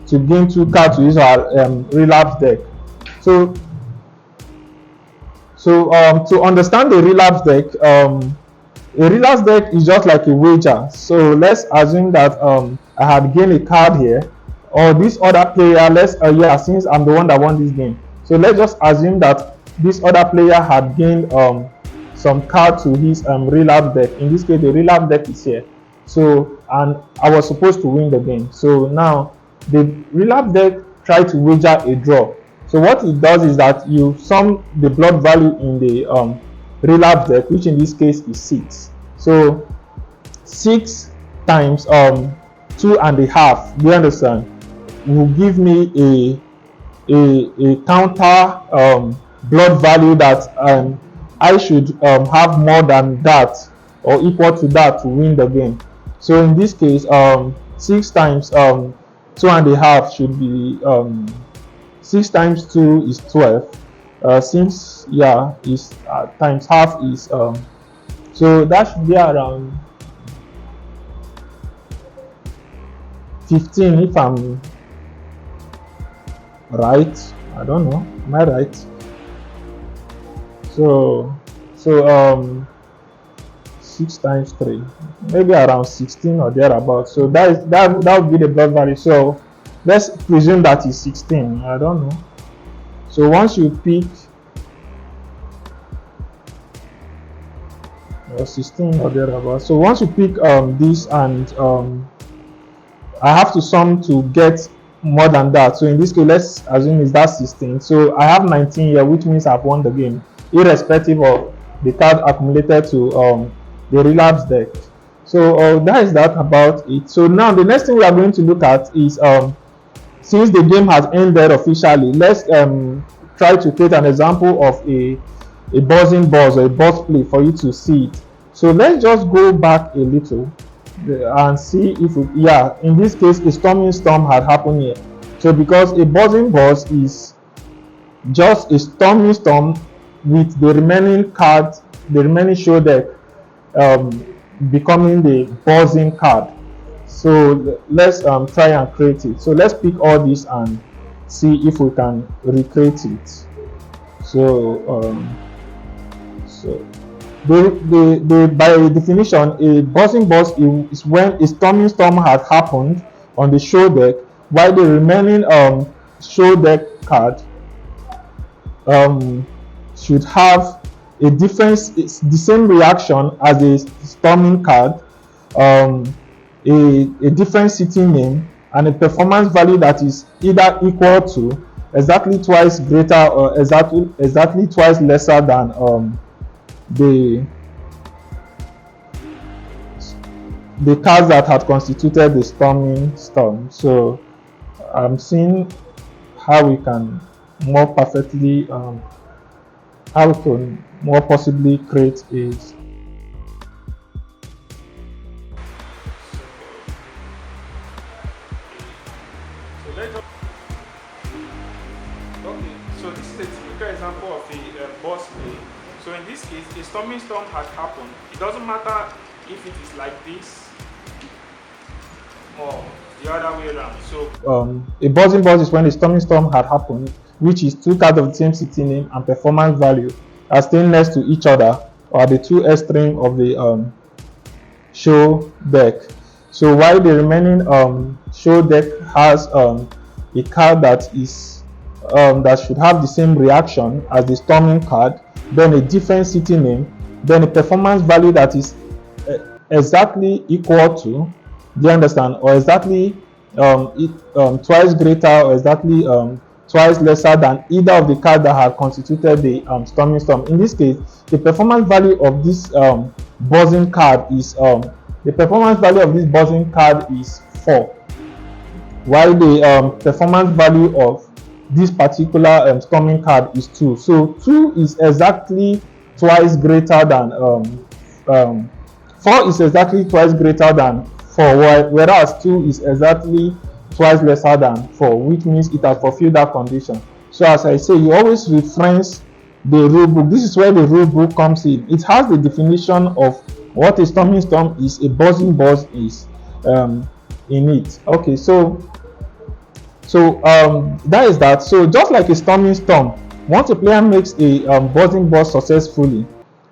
to gain 2 cards to use our relapse deck. So to understand the relapse deck, a relapse deck is just like a wager. So let's assume that I had gained a card here, or this other player, since I'm the one that won this game, so let's just assume that this other player had gained some card to his relapse deck. In this case, the relapse deck is here. So, and I was supposed to win the game. So now the relapse deck tried to wager a draw. So what it does is that you sum the blood value in the relapse deck, which in this case is 6. So 6 times 2.5, do you understand, will give me a counter blood value that I should have more than that or equal to that to win the game. So in this case, 6 times 2.5 should be 6 times 2 is 12. 6 is times half is so that should be around 15 if I'm right. I don't know. Am I right? So 6 times 3, maybe around 16 or thereabout. So that would be the blood value. So let's presume that is 16. I don't know. So once you pick 16 or thereabout. So once you pick this and I have to sum to get more than that. So in this case, let's assume is that 16. So I have 19 here, which means I've won the game, irrespective of the card accumulated to the relapse deck. So that is that about it. So now the next thing we are going to look at is since the game has ended officially, let's try to create an example of a buzzing buzz or a buzz play for you to see it. So let's just go back a little and see if in this case a storming storm had happened here. So because a buzzing buzz is just a storming storm with the remaining cards, the remaining show deck becoming the buzzing card. So let's try and create it. So let's pick all this and see if we can recreate it. So by definition, a buzzing buzz is when a storming storm has happened on the show deck, while the remaining show deck card should have a different, the same reaction as a storming card, a different city name, and a performance value that is either equal to, exactly twice greater, or exactly twice lesser than the cards that had constituted the storming storm. So I'm seeing how we can more perfectly how we can more possibly create a so this is a typical example of a boss play. So in this case, a storming storm has happened. It doesn't matter if it is like this or the other way around. So a buzzing buzz is when a storming storm had happened, which is two cards of the same city name and performance value are staying next to each other or at the two extremes of the show deck. So while the remaining show deck has a card that is that should have the same reaction as the storming card, then a different city name, then a performance value that is exactly equal to, do you understand, or exactly twice greater or exactly twice lesser than either of the cards that have constituted the storming storm. In this case, the performance value of this buzzing card is 4, while the performance value of this particular storming card is 2. So 2 is exactly twice greater than 4 is exactly twice greater than 4, whereas 2 is exactly twice lesser than 4, which means it has fulfilled that condition. So as I say, you always reference the rule book. This is where the rule book comes in. It has the definition of what a storming storm is, a buzzing buzz is in it. Okay, so that is that. So just like a storming storm, once a player makes a buzzing buzz successfully,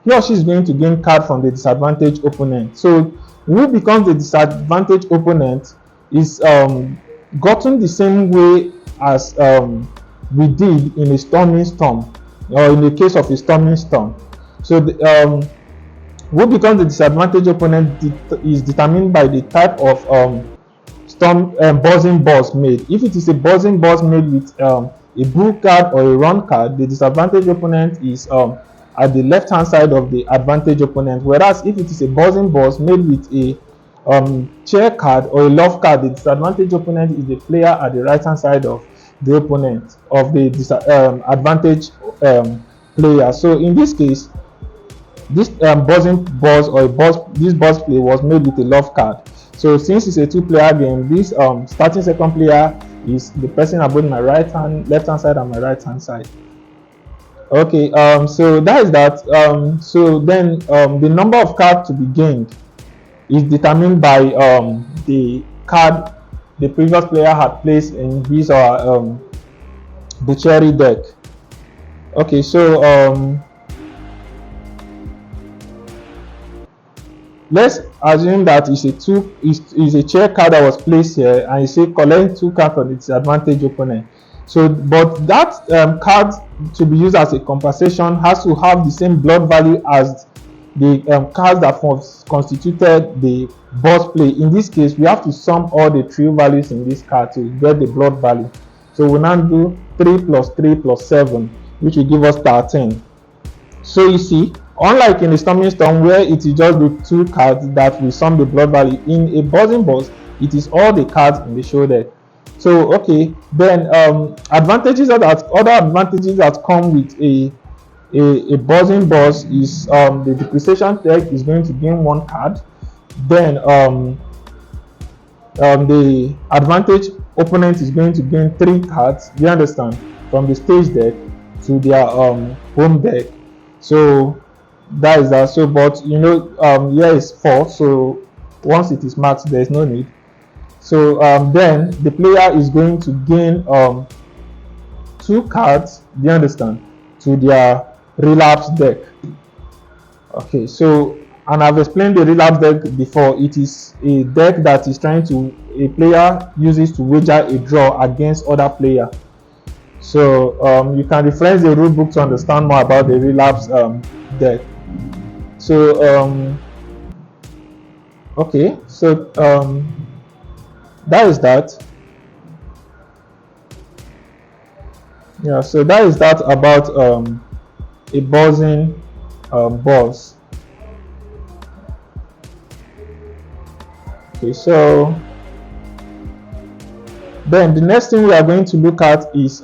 he or she is going to gain card from the disadvantaged opponent. So who becomes the disadvantaged opponent is gotten the same way as we did in a storming storm, or in the case of a storming storm. So who becomes the disadvantaged opponent is determined by the type of buzzing buzz made. If it is a buzzing buzz made with a bull card or a run card, the disadvantaged opponent is at the left hand side of the advantage opponent, whereas if it is a buzzing buzz made with a chair card or a love card, the disadvantaged opponent is the player at the right hand side of the opponent of the advantage player. So in this case, this buzzing buzz or this buzz play was made with a love card. So since it's a 2-player game, this starting second player is the person at both my left hand side and my right hand side. Okay, so that is that. So then the number of cards to be gained is determined by the card the previous player had placed in his or Boocherie deck. Okay, so let's assume that it's a chair card that was placed here, and you say collect 2 cards on the disadvantage opponent. So, but that card to be used as a compensation has to have the same blood value as the cards that constituted the boss play. In this case, we have to sum all the thruo values in this card to get the blood value. So we'll now do 3 plus 3 plus 7, which will give us 13. So you see, unlike in the Storming Storm where it is just the 2 cards that will sum the blood value, in a buzzing boss, it is all the cards in the show deck. So okay, then other advantages that come with a buzzing boss is the depreciation deck is going to gain 1 card. Then the advantage opponent is going to gain 3 cards. Do you understand? From the stage deck to their home deck. So that is that. So but you know here is 4, so once it is maxed there is no need. So then the player is going to gain 2 cards, do you understand, to their relapse deck. Okay, so and I've explained the relapse deck before. It is a deck that is a player uses to wager a draw against other player. So you can reference the rule book to understand more about the relapse deck. So okay, so that is that. Yeah, so that is that about a buzzing boss. Okay, so then the next thing we are going to look at is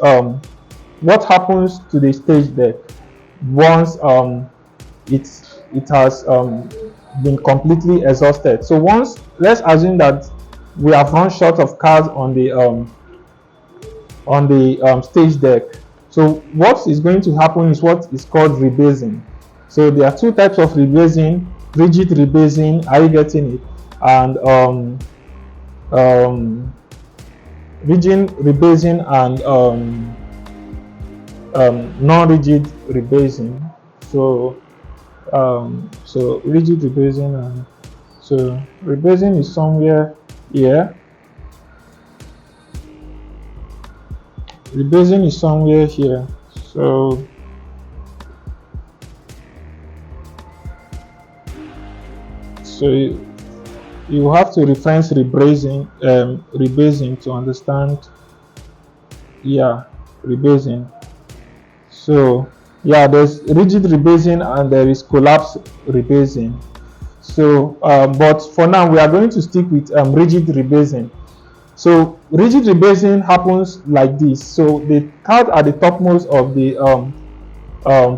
what happens to the stage deck once it has been completely exhausted. So once, let's assume that we have run short of cards on the stage deck. So what is going to happen is what is called rebasing. So there are 2 types of rebasing: rigid rebasing, are you getting it? And rigid rebasing and non-rigid rebasing. So rigid rebasing and so rebasing is somewhere here. Rebasing is somewhere here. So you have to reference rebasing to understand. Yeah, rebasing. So yeah, there's rigid rebasing and there is collapse rebasing. So but for now we are going to stick with rigid rebasing. So rigid rebasing happens like this. So the card at the topmost of the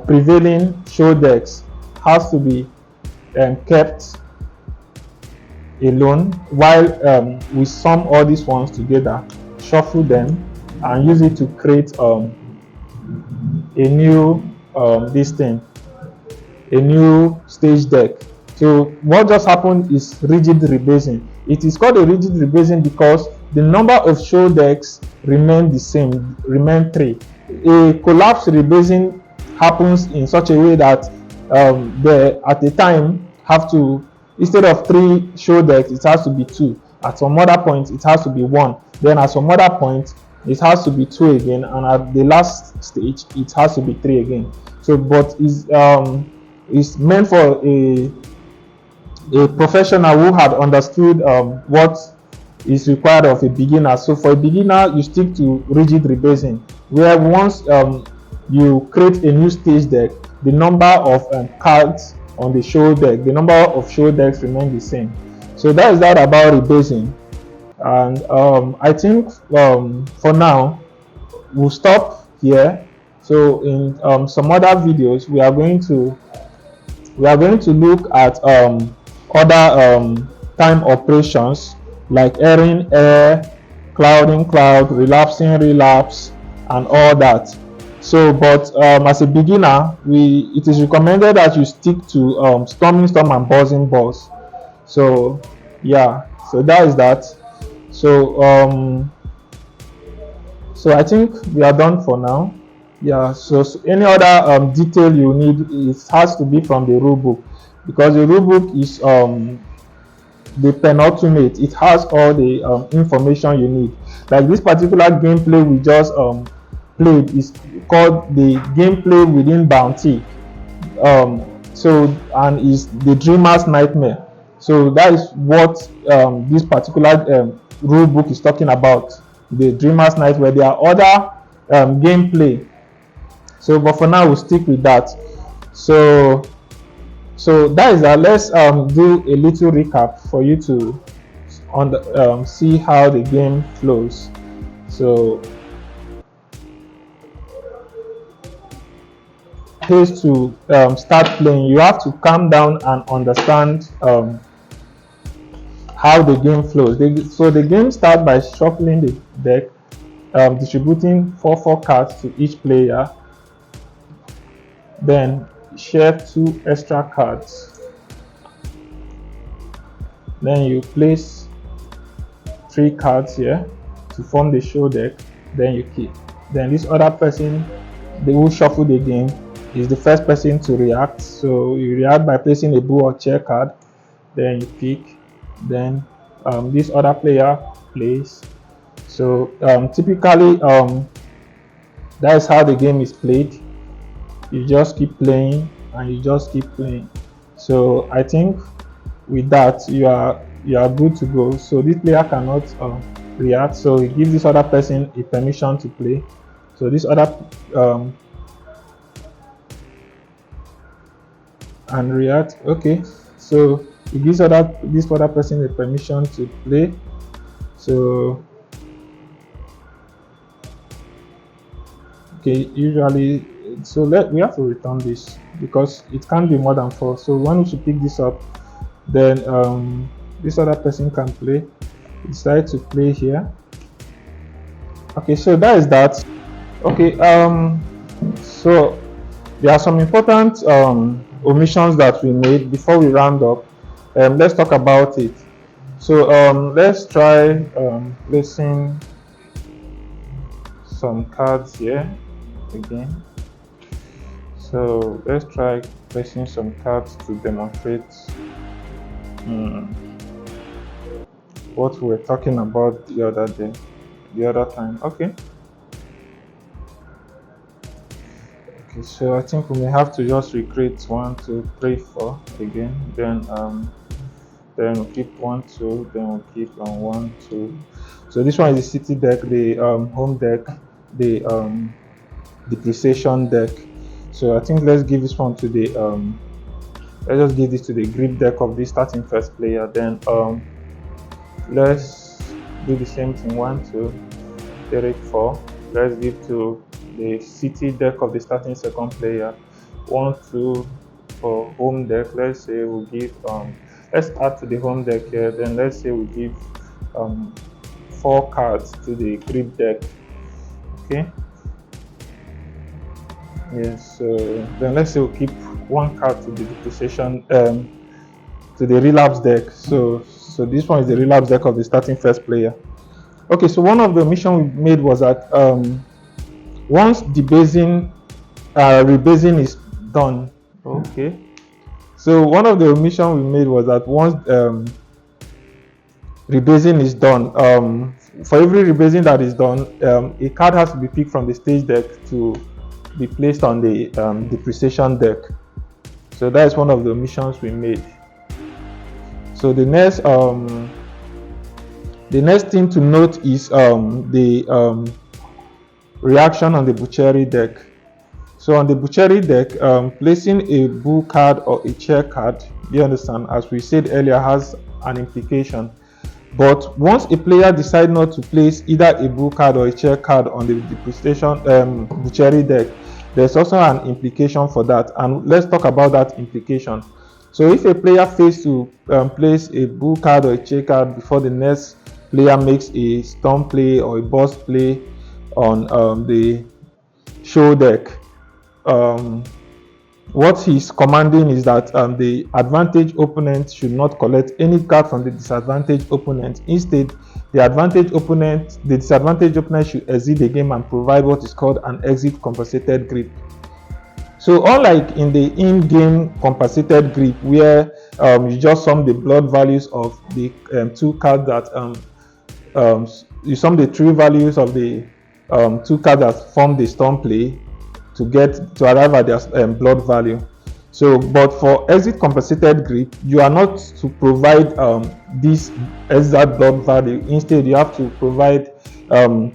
prevailing show decks has to be kept alone while we sum all these ones together, shuffle them, and use it to create a new a new stage deck. So what just happened is rigid rebasing. It is called a rigid rebasing because the number of show decks remain the same, remain 3. A collapse rebasing happens in such a way that they at a time have to, instead of 3 show decks, it has to be 2. At some other point it has to be 1. Then at some other point it has to be 2 again, and at the last stage it has to be 3 again. So but is meant for a professional who had understood what is required of a beginner. So for a beginner you stick to rigid rebasing, where once you create a new stage deck, the number of cards on the show deck, the number of show decks remain the same. So that is that about rebasing. And I think for now we'll stop here. So in some other videos we are going to look at other time operations like airing air, clouding cloud, relapsing relapse, and all that. So but as a beginner, it is recommended that you stick to storming storm and buzzing boss. So yeah, so that is that. So so I think we are done for now. Yeah, so any other detail you need, it has to be from the rule book, because the rule book is the penultimate. It has all the information you need. Like this particular gameplay we just played is called the gameplay within bounty. So and is the dreamer's nightmare. So that is what this particular rule book is talking about, the dreamer's nightmare. There are other gameplay, so but for now we'll stick with that. So that is that. Let's do a little recap for you to see how the game flows. So here's to start playing. You have to calm down and understand how the game flows. So the game starts by shuffling the deck, distributing 4 cards to each player, then share 2 extra cards, then you place 3 cards here to form the show deck, then you keep. Then this other person, they will shuffle the game, is the first person to react. So you react by placing a bull or chair card, then you pick, then this other player plays. So typically that is how the game is played. You just keep playing and you just keep playing. So I think with that you are good to go. So this player cannot react, so it gives this other person a permission to play. So this other and react. Okay, so it gives this other person a permission to play. So okay, usually, so we have to return this because it can't be more than 4. So when you pick this up, then this other person can play. Decide to play here. Okay, so that is that. Okay, so there are some important omissions that we made before we round up. Let's talk about it. So let's try placing some cards here again. So let's try placing some cards to demonstrate what we were talking about the other time. Okay, so I think we may have to just recreate 1, 2, 3, 4 again. Then we'll keep 1, 2. Then we'll keep 1, 2. So this one is the city deck, the home deck, the depreciation deck. So I think let's give this one to the let's just give this to the grip deck of the starting first player. Then let's do the same thing. 1, 2, 3, 4. Let's give to the city deck of the starting second player. 1, 2 for home deck. Let's say we'll give let's add to the home deck here. Then let's say we give 4 cards to the grip deck. Okay. Yes. So then let's say we keep 1 card to the depreciation to the relapse deck. So this one is the relapse deck of the starting first player. Okay. So one of the mission we made was that once debasing rebasing is done. Okay. So one of the omission we made was that once rebasing is done, for every rebasing that is done, a card has to be picked from the stage deck to be placed on the depreciation deck. So that is one of the omissions we made. So the next thing to note is the reaction on the Boocherie deck. So on the Boocherie deck, placing a bull card or a chair card, you understand, as we said earlier, has an implication. But once a player decides not to place either a bull card or a chair card on the depreciation Boocherie deck, there's also an implication for that. And let's talk about that implication. So if a player fails to place a bull card or a chair card before the next player makes a storm play or a boss play on the show deck, what he's commanding is that the advantage opponent should not collect any card from the disadvantaged opponent. Instead, the disadvantaged opponent should exit the game and provide what is called an exit compensated grip. So unlike in the in-game compensated grip, where you just sum the blood values of the two cards that you sum the three values of the two cards that form the storm play to arrive at their blood value. So, but for exit compensated grip, you are not to provide this exact blood value. Instead, you have to provide 2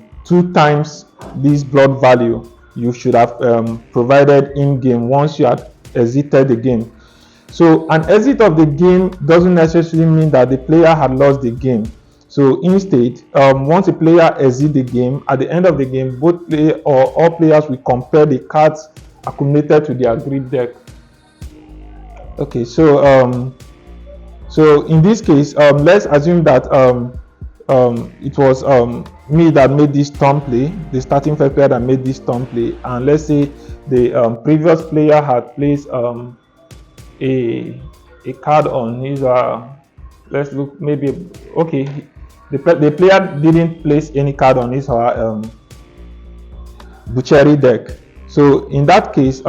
times this blood value you should have provided in game once you had exited the game. So an exit of the game doesn't necessarily mean that the player had lost the game. So instead, once a player exits the game, at the end of the game, all players will compare the cards accumulated to their grip deck. Okay, so in this case, let's assume that it was me that made this turn play, the starting first player that made this turn play, and let's say the previous player had placed a card on his let's look, maybe, okay, the player didn't place any card on his Boocheerie deck. So in that case,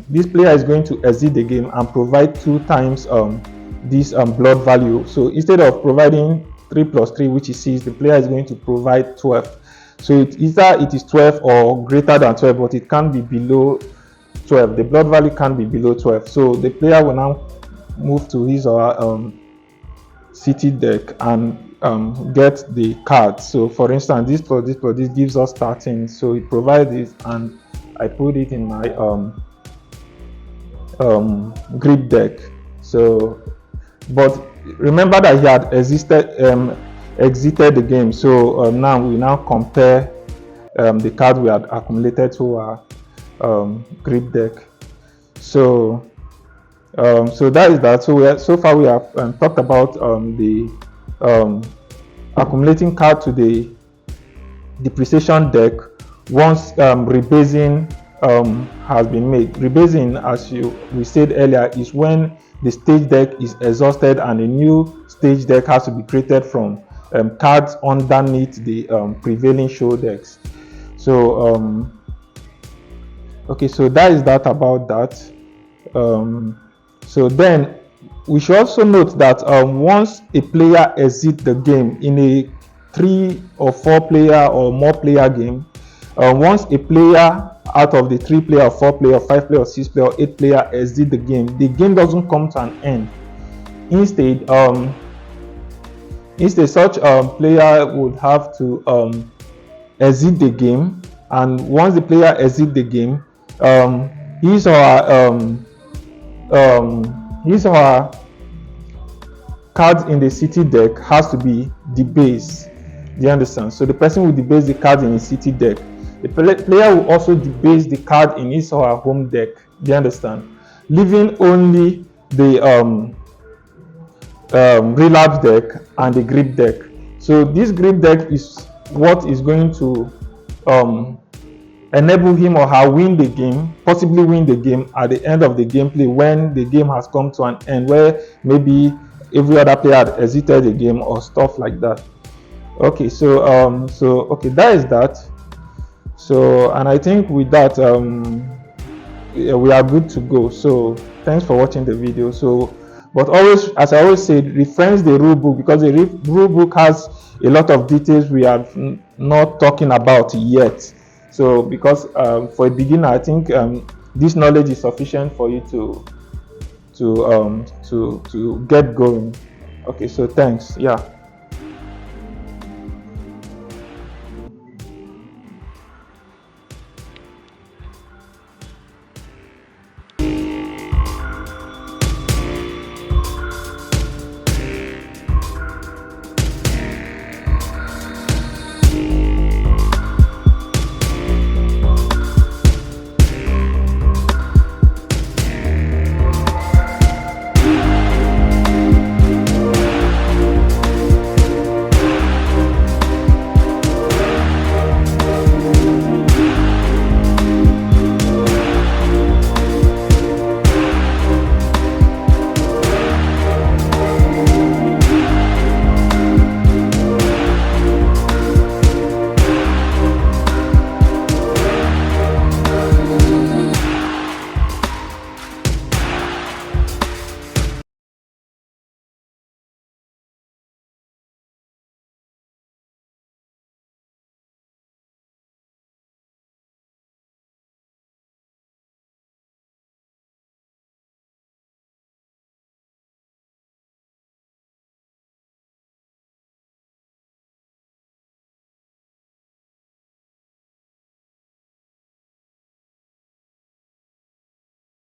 this player is going to exit the game and provide 2 times this blood value. So instead of providing 3 plus 3, which is 6, the player is going to provide 12. So either it is 12 or greater than 12, but it can't be below 12. The blood value can't be below 12. So the player will now move to his city deck and get the card. So for instance, this plus this gives us 13. So it provides this, and I put it in my grip deck. So, but remember that he had exited the game. So now we compare the card we had accumulated to our grip deck. So that is that. So far we have talked about the accumulating card to the depreciation deck once rebasing has been made. Rebasing, as we said earlier, is when the stage deck is exhausted and a new stage deck has to be created from cards underneath the prevailing show decks. So okay, so that is that about that. So then we should also note that once a player exits the game in a 3 or 4 player or more player game, once a player out of the 3 player or 4 player or 5 player or 6 player or 8 player exit the game doesn't come to an end. Instead, such player would have to exit the game, and once the player exits the game, his or her cards in the city deck has to be debased. Do you understand? So the person will debase the card in his city deck. The player will also debase the card in his or her home deck. Do you understand? Leaving only the relapse deck and the grip deck. So this grip deck is what is going to enable him or her possibly win the game at the end of the gameplay, when the game has come to an end, where maybe every other player had exited the game or stuff like that. Okay, so okay, that is that. So, and I think with that we are good to go. So thanks for watching the video. So, but always, as I always say, reference the rule book, because the rule book has a lot of details we are not talking about yet. So because for a beginner, I think this knowledge is sufficient for you to get going. Okay, so thanks. Yeah.